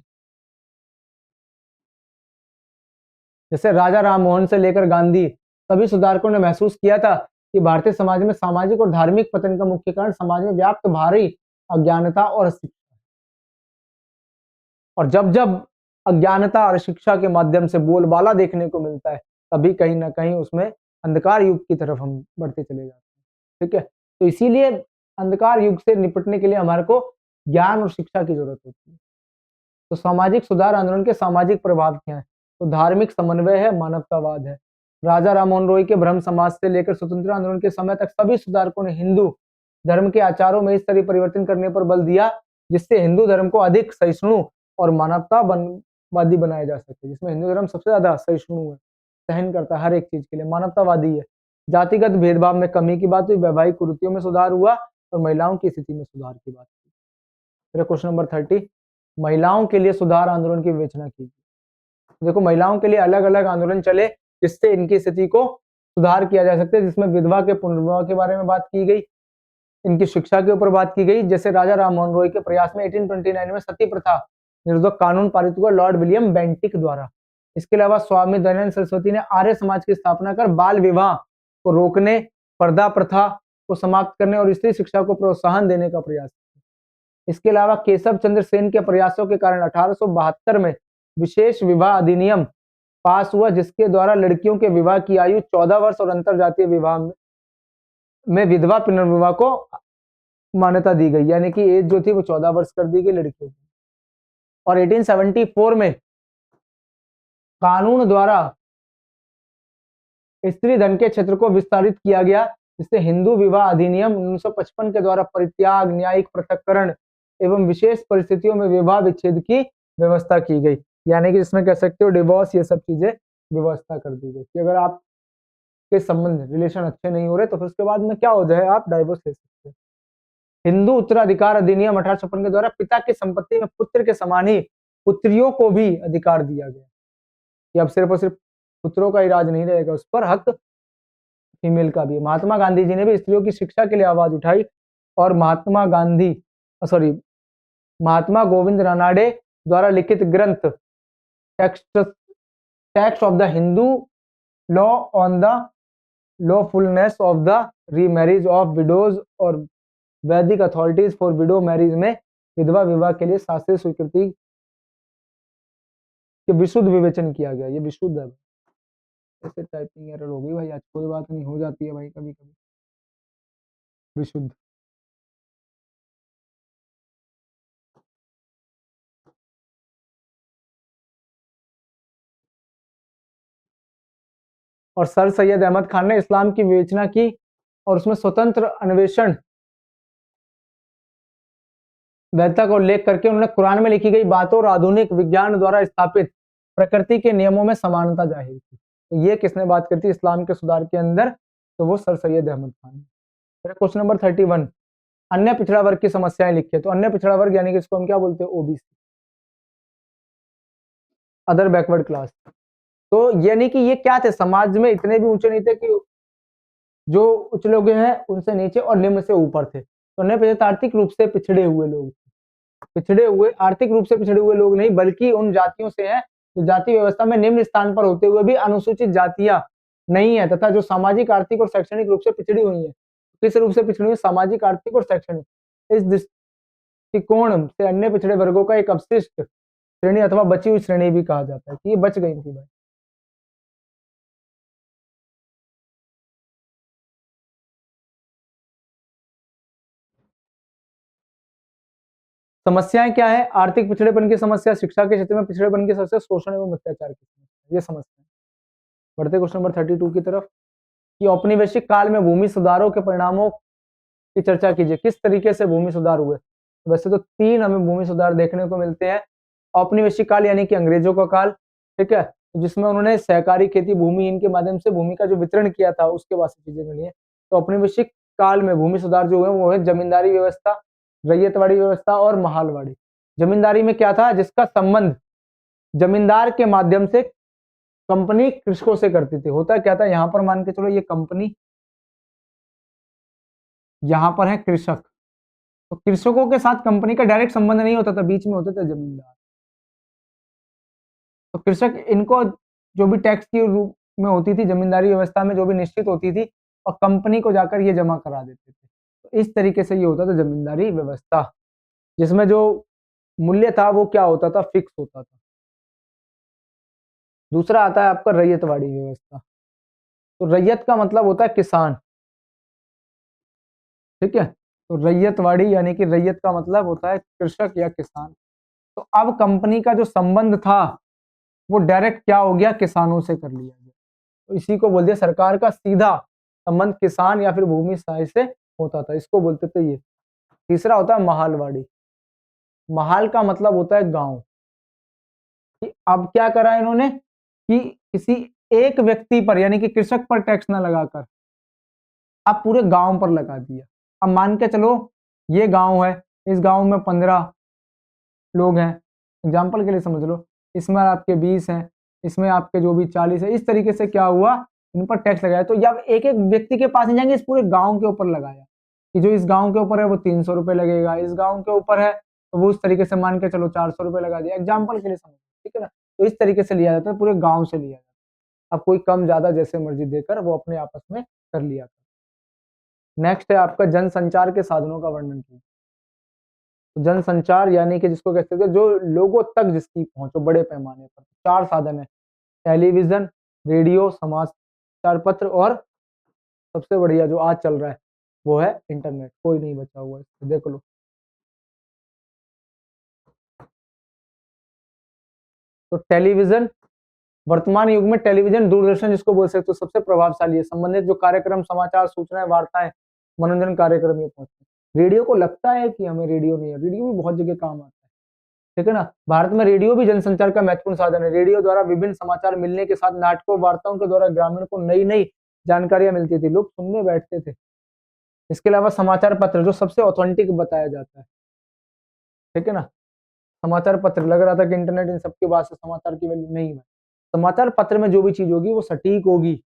जैसे राजा राममोहन से लेकर गांधी, सभी सुधारकों ने महसूस किया था कि भारतीय समाज में सामाजिक और धार्मिक पतन का मुख्य कारण समाज में व्याप्त भारी अज्ञानता और अशिक्षा। और जब जब अज्ञानता और शिक्षा के माध्यम से बोलबाला देखने को मिलता है, तभी कहीं ना कहीं उसमें अंधकार युग की तरफ हम बढ़ते चले जाते हैं, ठीक है? तो इसीलिए अंधकार युग से निपटने के लिए हमारे को ज्ञान और शिक्षा की जरूरत होती है। तो सामाजिक सुधार आंदोलन के सामाजिक प्रभाव क्या है? तो धार्मिक समन्वय है, मानवतावाद है। राजा राममोहन रॉय के ब्रह्म समाज से लेकर स्वतंत्र आंदोलन के समय तक सभी सुधारकों ने हिंदू धर्म के आचारों में इस तरह परिवर्तन करने पर बल दिया जिससे हिंदू धर्म को अधिक सहिष्णु और मानवतावादी बनाया जा सके। जिसमें हिंदू धर्म सबसे ज्यादा सहिष्णु है, सहन करता है हर एक चीज के लिए, मानवतावादी है। जातिगत भेदभाव में कमी की बात हुई, वैवाहिक कुरीतियों में सुधार हुआ और महिलाओं की स्थिति में सुधार की बात हुई। फिर क्वेश्चन नंबर 30, महिलाओं के लिए सुधार आंदोलन की विवेचना कीजिए। देखो महिलाओं के लिए अलग अलग आंदोलन चले जिससे इनकी स्थिति को सुधार किया जा सकता है, जिसमें विधवा के पुनर्विवाह के बारे में बात की गई, इनकी शिक्षा के ऊपर बात की गई। जैसे राजा राम मोहन रॉय के प्रयास में 1829 में सती प्रथा निरोधक कानून पारित हुआ लॉर्ड विलियम बेंटिक द्वारा। इसके अलावा स्वामी दयानंद सरस्वती ने आर्य समाज की स्थापना कर बाल विवाह को रोकने, पर्दा प्रथा को समाप्त करने और स्त्री शिक्षा को प्रोत्साहन देने का प्रयास किया। इसके अलावा केशव चंद्र सेन के प्रयासों के कारण 1872 में विशेष विवाह अधिनियम पास हुआ, जिसके द्वारा लड़कियों के विवाह की आयु 14 वर्ष और अंतर जातीय विवाह में विधवा पुनर्विवाह को मान्यता दी गई, यानी कि एज जो थी वो 14 वर्ष कर दी गई लड़कियों की। और 1874 में कानून द्वारा स्त्री धन के क्षेत्र को विस्तारित किया गया, जिससे हिंदू विवाह अधिनियम 1955 के द्वारा परित्याग, न्यायिक पृथक्करण एवं विशेष परिस्थितियों में विवाह विच्छेद की व्यवस्था की गई, यानी कि जिसमें कह सकते हो डिवोर्स, ये सब चीजें व्यवस्था कर दी गई कि अगर आपके संबंध रिलेशन अच्छे नहीं हो रहे तो फिर उसके बाद में क्या हो जाए, आप डाइवोर्स ले सकते हैं। हिंदू उत्तराधिकार अधिनियम 1856 के द्वारा पिता की संपत्ति में पुत्र के समान ही पुत्रियों को भी अधिकार दिया गया कि अब सिर्फ और सिर्फ पुत्रों का ही राज नहीं रहेगा, उस पर हक फीमेल का भी। महात्मा गांधी जी ने भी स्त्रियों की शिक्षा के लिए आवाज उठाई और महात्मा गोविंद रानाडे द्वारा लिखित ग्रंथ text of the Hindu law on the lawfulness of the remarriage of widows और Vedic authorities for window marriage में विधवा विवाह के लिए शास्त्रीय स्वीकृति के विशुद्ध विवेचन किया गया। ये विशुद्ध है, ऐसे टाइपिंग एरर हो गई भाई आज, कोई बात नहीं, हो जाती है भाई कभी कभी। विशुद्ध और सर सैयद अहमद खान ने इस्लाम की विवेचना की और उसमें स्वतंत्र अन्वेषण वैधता का उल्लेख करके उन्होंने कुरान में लिखी गई बातों और आधुनिक विज्ञान द्वारा स्थापित प्रकृति के नियमों में समानता जाहिर की। तो ये किसने बात करती है इस्लाम के सुधार के अंदर, तो वो sir Syed Ahmad Khan. Question number 31, अन्य पिछड़ा वर्ग की समस्याएं लिखिए। तो अन्य पिछड़ा वर्ग यानी कि इसको हम क्या बोलते हैं, ओबीसी, अदर बैकवर्ड क्लास। तो यानी कि ये क्या थे, समाज में इतने भी ऊंचे नहीं थे कि जो उच्च लोग हैं उनसे नीचे और निम्न से ऊपर थे। तो अन्य पिछड़ा आर्थिक रूप से पिछड़े हुए लोग, पिछड़े हुए आर्थिक रूप से पिछड़े हुए लोग नहीं, बल्कि उन जातियों से हैं जो जाति व्यवस्था में निम्न स्थान पर होते हुए भी अनुसूचित जातियां नहीं है, तथा जो सामाजिक, आर्थिक और शैक्षणिक रूप से पिछड़ी हुई है। किस रूप से पिछड़ी हुई, सामाजिक, आर्थिक और शैक्षणिक। इस दृष्टिकोण से अन्य पिछड़े वर्गों का एक अवशिष्ट श्रेणी अथवा बची हुई श्रेणी भी कहा जाता है कि ये बच गई थी भाई। समस्याएं क्या है, आर्थिक पिछड़ेपन की समस्या, शिक्षा के क्षेत्र में पिछड़ेपन की समस्या, शोषण एवं अत्याचार की समस्या, ये समस्या। बढ़ते क्वेश्चन नंबर 32 की तरफ कि औपनिवेशिक काल में भूमि सुधारों के परिणामों की चर्चा कीजिए। किस तरीके से भूमि सुधार हुए। वैसे तो 3 हमें भूमि सुधार देखने को मिलते हैं। औपनिवेशिक काल यानी कि अंग्रेजों का काल, ठीक है, जिसमें उन्होंने सहकारी खेती भूमिहीन के माध्यम से भूमि का जो वितरण किया था उसके बाद से चीजें मिली है। तो औपनिवेशिक काल में भूमि सुधार जो हुए वो है जमींदारी व्यवस्था, रैयतवाड़ी व्यवस्था और महालवाड़ी। जमींदारी में क्या था, जिसका संबंध जमींदार के माध्यम से कंपनी कृषकों से करती थी। होता क्या था, यहाँ पर मान के चलो ये कंपनी, यहाँ पर है कृषक, तो कृषकों के साथ कंपनी का डायरेक्ट संबंध नहीं होता था, बीच में होते थे जमींदार। तो कृषक इनको जो भी टैक्स की रूप में होती थी जमींदारी व्यवस्था में जो भी निश्चित होती थी, और कंपनी को जाकर ये जमा करा देते थे। तो इस तरीके से ये होता था जमींदारी व्यवस्था, जिसमें जो मूल्य था वो क्या होता था, फिक्स होता था। दूसरा आता है आपका रैयतवाड़ी व्यवस्था। तो रैयत का मतलब होता है किसान, ठीक है। तो रैयतवाड़ी यानी कि रैयत का मतलब होता है कृषक या किसान। तो अब कंपनी का जो संबंध था वो डायरेक्ट क्या हो गया, किसानों से कर लिया गया। तो इसी को बोल दिया सरकार का सीधा संबंध किसान या फिर भूमि सहाय से होता था, इसको बोलते थे ये। तीसरा होता है महालवाड़ी। महाल का मतलब होता है गांव। कि अब क्या करा इन्होंने कि किसी एक व्यक्ति पर यानी कि कृषक पर टैक्स ना लगाकर अब पूरे गांव पर लगा दिया। अब मान के चलो ये गांव है, इस गांव में 15 लोग हैं, एग्जाम्पल के लिए समझ लो, इसमें आपके 20 हैं, इसमें आपके जो भी 40 है, इस तरीके से क्या हुआ, इन पर टैक्स लगाया। तो जब एक एक व्यक्ति के पास नहीं जाएंगे, इस पूरे गांव के ऊपर लगाया कि जो इस गांव के ऊपर है वो 300 रुपए लगेगा, इस गांव के ऊपर है तो वो उस तरीके से मान के चलो 400 रुपए लगा दिया, एग्जाम्पल के लिए समझ, ठीक है ना। तो इस तरीके से लिया जाता है, पूरे गांव से लिया जाता है। अब कोई कम ज्यादा जैसे मर्जी देकर वो अपने आपस में कर लिया। नेक्स्ट है आपका जनसंचार के साधनों का वर्णन कीजिए। तो जनसंचार यानी कि जिसको कहते हैं जो लोगों तक जिसकी पहुंचो बड़े पैमाने पर, 4 साधन है, टेलीविजन, रेडियो, समाचार पत्र और सबसे बढ़िया जो आज चल रहा है वो है इंटरनेट। कोई नहीं बचा हुआ है, देख लो। तो टेलीविजन, वर्तमान युग में टेलीविजन, दूरदर्शन जिसको बोल सकते हो सबसे प्रभावशाली है। संबंधित जो कार्यक्रम, समाचार, सूचनाएं, वार्ताएं, मनोरंजन कार्यक्रम ये पहुंचते हैं। रेडियो को लगता है कि हमें रेडियो नहीं है, रेडियो भी बहुत जगह काम आता है, ठीक है ना। भारत में रेडियो भी जनसंचार का महत्वपूर्ण साधन है। रेडियो द्वारा विभिन्न समाचार मिलने के साथ नाटकों, वार्ताओं के द्वारा ग्रामीण को नई नई जानकारियां मिलती थी, लोग सुनने बैठते थे। इसके अलावा समाचार पत्र जो सबसे ऑथेंटिक बताया जाता है, ठीक है ना। समाचार पत्र, लग रहा था कि इंटरनेट इन सबके बाद से समाचार की वैल्यू नहीं है। समाचार पत्र में जो भी चीज होगी वो सटीक होगी,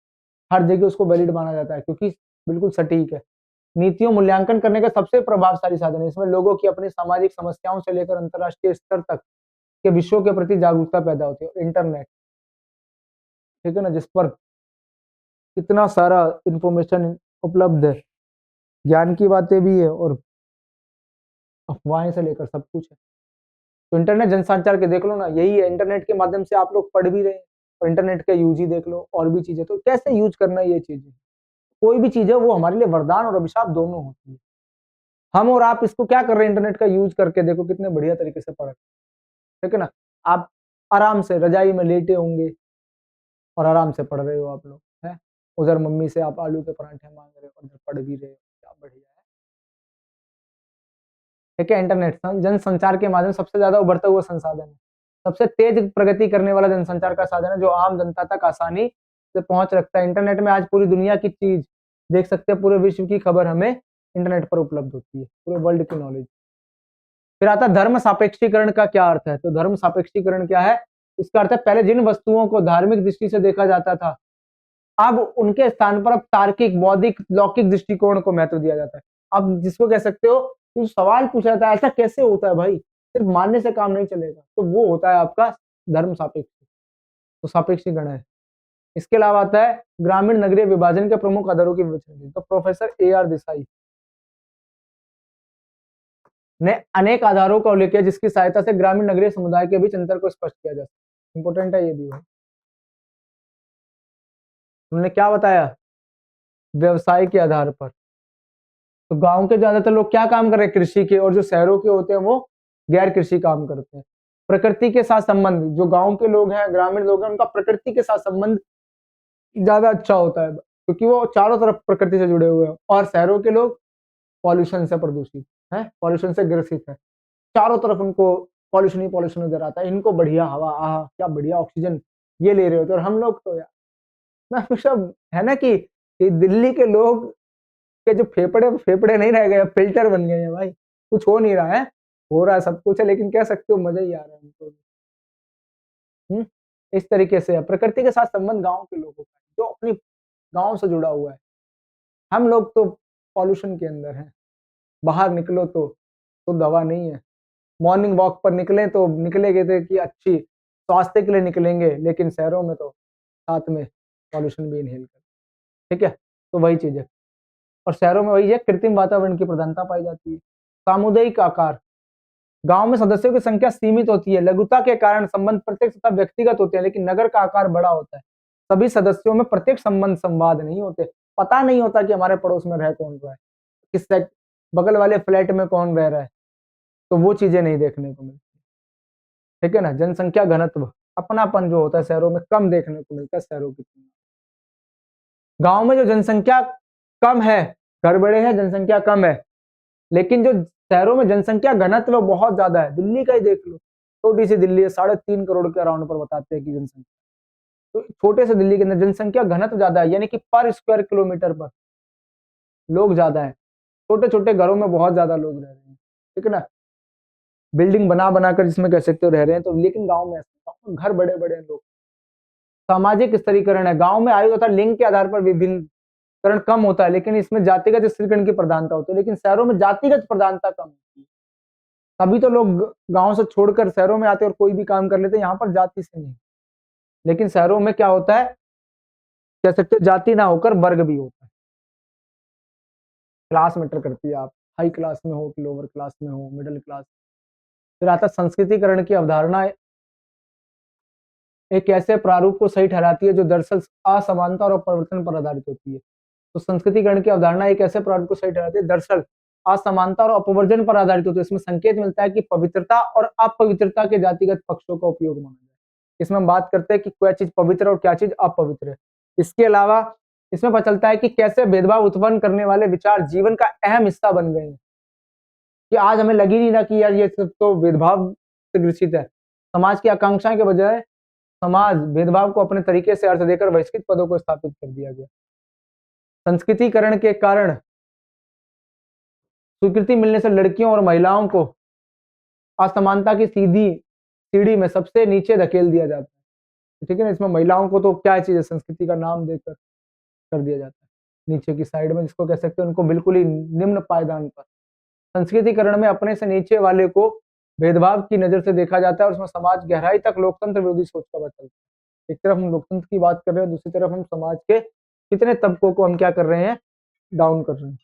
हर जगह उसको वैलिड माना जाता है क्योंकि बिल्कुल सटीक है। नीतियों मूल्यांकन करने का सबसे प्रभावशाली साधन है। इसमें लोगों की अपनी सामाजिक समस्याओं से लेकर अंतर्राष्ट्रीय स्तर तक के विषयों के प्रति जागरूकता पैदा होती है। इंटरनेट, ठीक है ना, जिस पर कितना सारा इंफॉर्मेशन उपलब्ध है, ज्ञान की बातें भी है और अफवाहें से लेकर सब कुछ है। तो इंटरनेट जनसंचार के देख लो ना, यही है। इंटरनेट के माध्यम से आप लोग पढ़ भी रहे हैं और इंटरनेट का यूज ही देख लो, और भी चीजें। तो कैसे यूज करना है ये चीजें, कोई भी चीज है वो हमारे लिए वरदान और अभिशाप दोनों होती है। हम और आप इसको क्या कर रहे हैं, इंटरनेट का यूज करके देखो कितने बढ़िया तरीके से पढ़, ठीक है ना। आप आराम से रजाई में लेटे होंगे और आराम से पढ़ रहे हो आप लोग, है। उधर मम्मी से आप आलू के परांठे मांग रहे हो और उधर पढ़ भी रहे हो, क्या बढ़िया है, ठीक है। इंटरनेट जनसंचार के माध्यम सबसे ज्यादा उभरता हुआ संसाधन है, सबसे तेज प्रगति करने वाला जनसंचार का साधन है जो आम जनता तक आसानी से पहुंच रखता है। इंटरनेट में आज पूरी दुनिया की चीज देख सकते हैं, पूरे विश्व की खबर हमें इंटरनेट पर उपलब्ध होती है, पूरे वर्ल्ड की नॉलेज। फिर आता है धर्म सापेक्षीकरण का क्या अर्थ है। तो धर्म सापेक्षीकरण क्या है, इसका अर्थ है पहले जिन वस्तुओं को धार्मिक दृष्टि से देखा जाता था, अब उनके स्थान पर अब तार्किक, बौद्धिक, लौकिक दृष्टिकोण को महत्व दिया जाता है। अब जिसको कह सकते हो कि सवाल पूछा जाता है ऐसा कैसे होता है भाई, सिर्फ मानने से काम नहीं चलेगा, तो वो होता है आपका धर्म सापेक्ष, तो सापेक्षीकरण है। इसके अलावा आता है ग्रामीण नगरीय विभाजन के प्रमुख आधारों की विवेचना। तो प्रोफेसर AR देसाई ने अनेक आधारों का उल्लेख किया जिसकी सहायता से ग्रामीण नगरीय समुदाय के बीच अंतर को स्पष्ट किया जा सकता है। इंपॉर्टेंट है ये भी। उन्होंने क्या बताया, व्यवसाय के आधार पर। तो गांव के ज्यादातर लोग क्या काम कर रहे हैं, कृषि के, और जो शहरों के होते हैं वो गैर कृषि काम करते हैं। प्रकृति के साथ संबंध, जो गांव के लोग हैं, ग्रामीण लोग हैं, उनका प्रकृति के साथ संबंध ज्यादा अच्छा होता है क्योंकि वो चारों तरफ प्रकृति से जुड़े हुए हैं। और शहरों के लोग पॉल्यूशन से प्रदूषित है, पॉल्यूशन से ग्रसित है, चारों तरफ उनको पॉल्यूशन ही पॉल्यूशन नजर आता है। इनको बढ़िया हवा, आह क्या बढ़िया ऑक्सीजन ये ले रहे होते हैं, और हम लोग तो यार मैं हमेशा, है ना कि दिल्ली के लोग के जो फेफड़े फेफड़े नहीं रह गए, फिल्टर बन गए हैं भाई। कुछ हो नहीं रहा है, हो रहा है सब कुछ है, लेकिन कह सकते हो मजा ही आ रहा है उनको। इस तरीके से है प्रकृति के साथ संबंध गांव के लोगों का, जो अपनी गांव से जुड़ा हुआ है। हम लोग तो पॉल्यूशन के अंदर हैं, बाहर निकलो तो दवा नहीं है। मॉर्निंग वॉक पर निकले तो निकलेंगे थे कि अच्छी स्वास्थ्य के लिए निकलेंगे, लेकिन शहरों में तो साथ में पॉल्यूशन भी इनहेल कर, ठीक है। तो वही चीज है, और शहरों में वही है, कृत्रिम वातावरण की प्रधानता पाई जाती है। सामुदायिक आकार, गांव में सदस्यों की संख्या सीमित होती है, लघुता के कारण संबंध प्रत्यक्ष तथा व्यक्तिगत होते हैं, लेकिन नगर का आकार बड़ा होता है, सभी सदस्यों में प्रत्यक्ष संबंध संवाद नहीं होते, पता नहीं होता कि हमारे पड़ोस में रह कौन रहा है, किस बगल वाले फ्लैट में कौन रह रहा है, तो वो चीजें नहीं देखने को मिलती, ठीक है ना। जनसंख्या घनत्व, अपनापन जो होता है शहरों में कम देखने को मिलता है शहरों की तुलना। गांव में जो जनसंख्या कम है, घर बड़े हैं, जनसंख्या कम है, लेकिन जो शहरों में जनसंख्या घनत्व बहुत ज्यादा है। दिल्ली का ही देख लो, छोटी सी दिल्ली है, 3.5 करोड़ के अराउंड पर बताते हैं कि जनसंख्या, तो छोटे से दिल्ली के अंदर जनसंख्या घनत्व ज्यादा है, यानी कि पर स्क्वायर किलोमीटर पर लोग ज्यादा है। छोटे छोटे घरों में बहुत ज्यादा लोग रह रहे हैं, ठीक है ना, बिल्डिंग बना बनाकर जिसमें कह सकते हो रह रहे हैं। तो लेकिन गाँव में ऐसा घर बड़े बड़े लोग, सामाजिक स्तरीकरण है, गांव में आयु तथा लिंग के आधार पर विभिन्नकरण कम होता है, लेकिन इसमें जातिगत स्तरीकरण की प्रधानता होती है, लेकिन शहरों में जातिगत प्रधानता कम होती है। तभी तो लोग गांव से छोड़कर शहरों में आते और कोई भी काम कर लेते, यहाँ पर जाति से नहीं। लेकिन शहरों में क्या होता है, कह सकते हो जाति ना होकर वर्ग भी होता है। क्लास मैटर करती है, आप हाई क्लास में हो कि लोअर क्लास में हो, मिडिल क्लास। फिर आता संस्कृतिकरण की अवधारणा एक ऐसे प्रारूप को सही ठहराती है जो दरअसल असमानता और परिवर्तन पर आधारित होती है। तो संस्कृतिकरण की अवधारणा एक ऐसे प्रारूप को सही ठहराती है दरअसल असमानता और अपवर्जन पर आधारित होती है। इसमें संकेत मिलता है कि पवित्रता और अपवित्रता के जातिगत पक्षों का उपयोग माना जाए। इसमें हम बात करते हैं कि क्या चीज पवित्र और क्या चीज अपवित्र है। इसके अलावा इसमें पता चलता है कि कैसे भेदभाव उत्पन्न करने वाले विचार जीवन का अहम हिस्सा बन गए हैं, कि आज हमें लगी नहीं रहा कि यार ये सब तो भेदभाव से ग्रसित है। समाज की आकांक्षाएं के बजाय समाज भेदभाव को अपने तरीके से अर्थ देकर बहिष्कृत पदों को स्थापित कर दिया गया। संस्कृतिकरण के कारण स्वीकृति मिलने से लड़कियों और महिलाओं को असमानता की सीधी सीढ़ी में सबसे नीचे धकेल दिया जाता है। ठीक है ना, इसमें महिलाओं को तो क्या चीज है, संस्कृति का नाम देकर कर दिया जाता है नीचे की साइड में, जिसको कह सकते हैं उनको बिल्कुल ही निम्न पायदान पर। संस्कृतिकरण में अपने से नीचे वाले को भेदभाव की नजर से देखा जाता है और उसमें समाज गहराई तक लोकतंत्र विरोधी सोच का पता चलता है। एक तरफ हम लोकतंत्र की बात कर रहे हैं, दूसरी तरफ हम समाज के कितने तबकों को हम क्या कर रहे हैं, डाउन कर रहे हैं।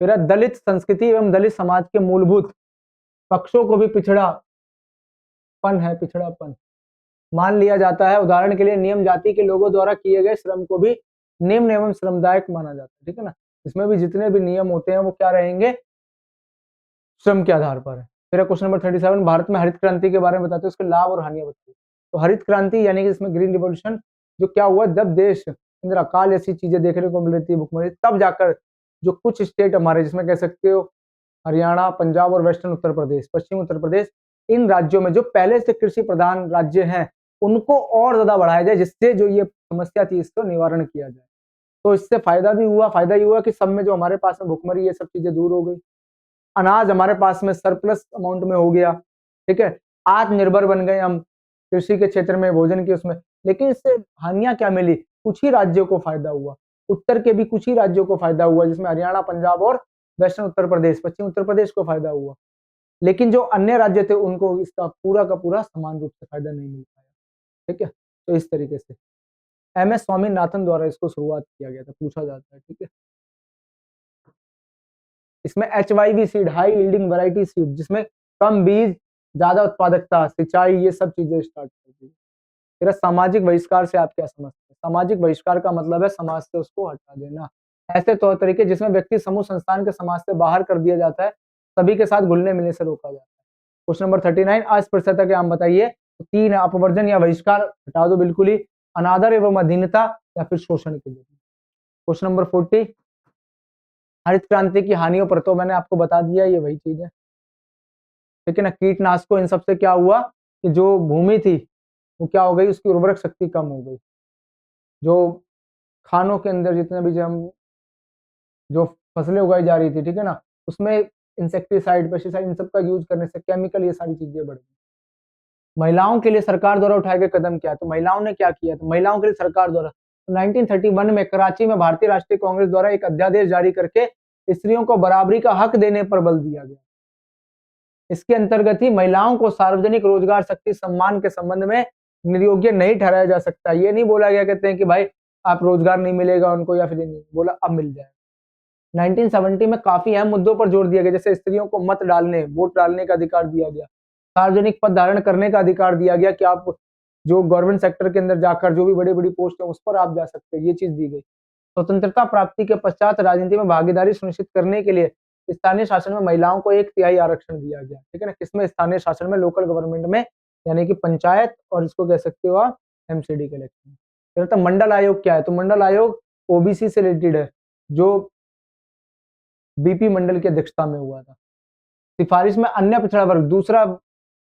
फिर दलित संस्कृति एवं दलित समाज के मूलभूत पक्षों को भी पिछड़ापन मान लिया जाता है। उदाहरण के लिए नियम जाति के लोगों द्वारा किए गए श्रम को भी निम्न एवं श्रमदायक माना जाता है। ठीक है ना, इसमें भी जितने भी नियम होते हैं वो क्या रहेंगे, श्रम के आधार पर है। फिर क्वेश्चन नंबर 37, भारत में हरित क्रांति के बारे में बताते हैं, उसके लाभ और हानियां बताइए। तो हरित क्रांति यानी कि इसमें ग्रीन रिवॉल्यूशन जो क्या हुआ, जब देश के अंदर अकाल ऐसी चीजें देखने को मिल रही थी, भुखमरी, तब जाकर जो कुछ स्टेट हमारे जिसमें कह सकते हो हरियाणा, पंजाब और वेस्टर्न उत्तर प्रदेश, पश्चिम उत्तर प्रदेश, इन राज्यों में जो पहले से कृषि प्रधान राज्य हैं उनको और ज्यादा बढ़ाया जाए, जिससे जो ये समस्या थी इसको निवारण किया जाए। तो इससे फायदा भी हुआ, फायदा ये हुआ कि सब में जो हमारे पास में भुखमरी ये सब चीजें दूर हो गई, अनाज हमारे पास में सरप्लस अमाउंट में हो गया। ठीक है, आत्मनिर्भर बन गए हम कृषि के क्षेत्र में, भोजन के उसमें। लेकिन इससे हानियां क्या मिली, कुछ ही राज्यों को फायदा हुआ, उत्तर के भी कुछ ही राज्यों को फायदा हुआ, जिसमें हरियाणा, पंजाब और वेस्टर्न उत्तर प्रदेश, पश्चिम उत्तर प्रदेश को फायदा हुआ। लेकिन जो अन्य राज्य थे उनको इसका पूरा का पूरा समान रूप से फायदा नहीं मिल पाया। ठीक है, तो इस तरीके से एम एस स्वामीनाथन द्वारा इसको शुरुआत किया गया था, पूछा जाता है। ठीक है, इसमें HYV seed, high yielding variety seed, जिसमें कम बीज, ज्यादा उत्पादकता, सिंचाई, ये सब चीजें स्टार्ट कर दी। फिर सामाजिक बहिष्कार से आप क्या समझते हैं? सामाजिक बहिष्कार का मतलब है समाज से उसको हटा देना, ऐसे तौर तरीके जिसमें व्यक्ति, समूह, संस्थान के समाज से बाहर कर दिया जाता है, सभी के साथ घुलने मिलने से रोका जाता है। क्वेश्चन नंबर 39, अस्पृश्यता के आम बताइए। तो 3 है, अपवर्जन या बहिष्कार, हटा दो बिल्कुल ही, अनादर एवं अधीनता या फिर शोषण के लिए। क्वेश्चन नंबर 40, हरित क्रांति की हानियों पर तो मैंने आपको बता दिया, ये वही चीज है। ठीक है ना, कीटनाशकों इन सबसे क्या हुआ कि जो भूमि थी वो क्या हो गई, उसकी उर्वरक शक्ति कम हो गई। जो खानों के अंदर जितने भी जो फसलें उगाई जा रही थी, ठीक है ना, उसमें इंसेक्टिसाइड, पेस्टिसाइड, इन सब का यूज करने से केमिकल, ये सारी चीजें बढ़ गई। महिलाओं के लिए सरकार द्वारा उठाए गए कदम क्या है? तो महिलाओं ने क्या किया? तो महिलाओं के लिए सरकार द्वारा 1931 में कराची में भारतीय राष्ट्रीय कांग्रेस द्वारा एक अध्यादेश जारी करके स्त्रियों को बराबरी का हक देने पर बल दिया गया। इसके अंतर्गत ही महिलाओं को सार्वजनिक रोजगार शक्ति सम्मान के संबंध में निर्योग्य नहीं ठहराया जा सकता। ये नहीं बोला गया कहते हैं कि भाई आप रोजगार नहीं मिलेगा उनको, या फिर नहीं बोला अब मिल जाएगा। 1970 में काफी अहम मुद्दों पर जोर दिया गया, जैसे स्त्रियों को मत डालने, वोट डालने का अधिकार दिया गया, सार्वजनिक पद धारण करने का अधिकार दिया गया कि आप जो गवर्नमेंट सेक्टर के अंदर जाकर जो भी बड़ी बड़ी पोस्ट है उस पर आप जा सकते हैं, ये चीज दी गई। स्वतंत्रता प्राप्ति के पश्चात राजनीति में भागीदारी सुनिश्चित करने के लिए स्थानीय शासन में महिलाओं को 1/3 आरक्षण दिया गया। ठीक है ना, किसमें? स्थानीय शासन में, लोकल गवर्नमेंट में, यानी कि पंचायत और इसको कह सकते हो आप MCD के इलेक्शन। फिर तो मंडल आयोग क्या है? तो मंडल आयोग OBC से रिलेटेड है, जो BP मंडल की अध्यक्षता में हुआ था। सिफारिश में अन्य पिछड़ा वर्ग दूसरा,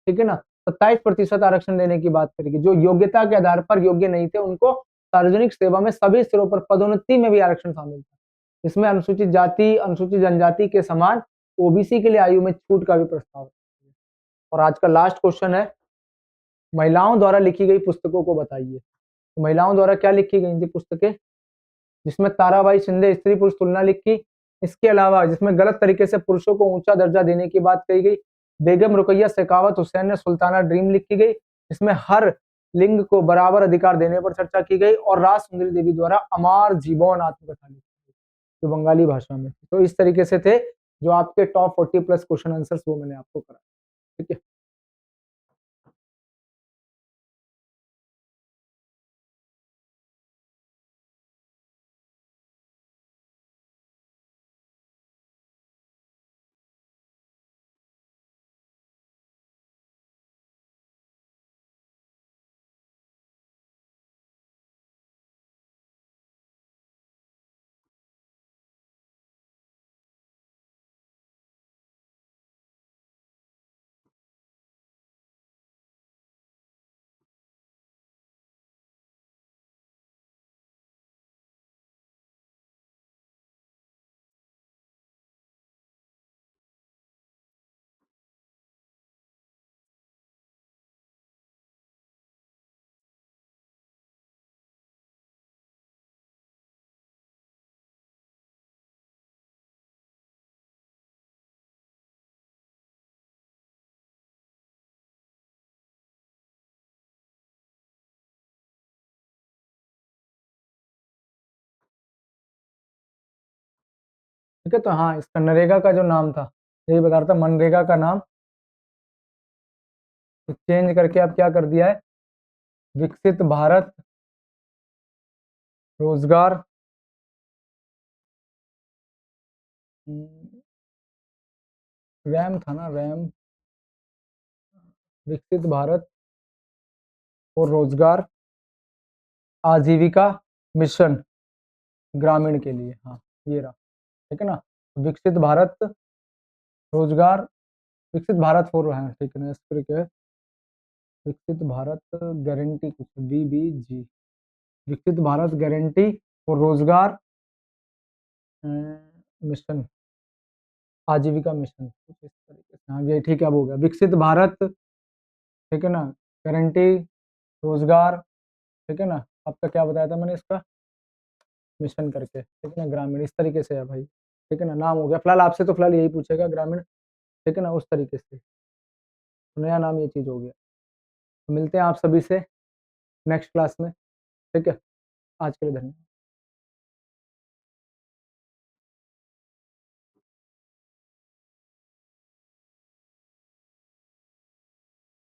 ठीक है ना, 27% आरक्षण देने की बात करेगी। जो योग्यता के आधार पर योग्य नहीं थे उनको सार्वजनिक सेवा में सभी स्तरों पर पदोन्नति में भी आरक्षण शामिल था। इसमें अनुसूचित जाति अनुसूचित जनजाति के समान ओबीसी के लिए आयु में छूट का भी प्रस्ताव है। और आज का लास्ट क्वेश्चन है, महिलाओं द्वारा लिखी गई पुस्तकों को बताइए। तो महिलाओं द्वारा क्या लिखी गई थी पुस्तकें, जिसमें ताराबाई शिंदे स्त्री पुरुष तुलना लिखी, इसके अलावा जिसमें गलत तरीके से पुरुषों को ऊंचा दर्जा देने की बात कही गई, बेगम रुकैया शेखावत हुसैन ने सुल्ताना ड्रीम लिखी गई, इसमें हर लिंग को बराबर अधिकार देने पर चर्चा की गई, और राज सुंदरी देवी द्वारा अमार जीवन आत्मकथा लिखी गई जो बंगाली भाषा में। तो इस तरीके से थे जो आपके टॉप 40 प्लस क्वेश्चन आंसर्स वो मैंने आपको करा। ठीक है, ठीक है। तो हाँ, इसका नरेगा का जो नाम था, यही बता रहा था, मनरेगा का नाम चेंज करके अब क्या कर दिया है, विकसित भारत रोजगार रैम था ना, रैम, विकसित भारत और रोजगार आजीविका मिशन ग्रामीण के लिए। हाँ, ये रहा। ठीक है ना, विकसित भारत रोजगार, विकसित भारत फॉर, है ठीक है ना, इस करके विकसित भारत गारंटी कुछ बीबीजी, विकसित भारत गारंटी और रोजगार मिशन, आजीविका मिशन, कुछ इस तरीके से। हाँ, ये ठीक है, अब हो गया विकसित भारत। ठीक है ना, गारंटी, रोजगार, ठीक है ना, आपका क्या बताया था मैंने इसका, मिशन करके। ठीक है ना, ग्रामीण, इस तरीके से है भाई। ठीक है ना, नाम हो गया फिलहाल, आपसे तो फिलहाल यही पूछेगा ग्रामीण। ठीक है ना, उस तरीके से तो नया नाम ये चीज़ हो गया। तो मिलते हैं आप सभी से नेक्स्ट क्लास में। ठीक है, आज के लिए धन्यवाद।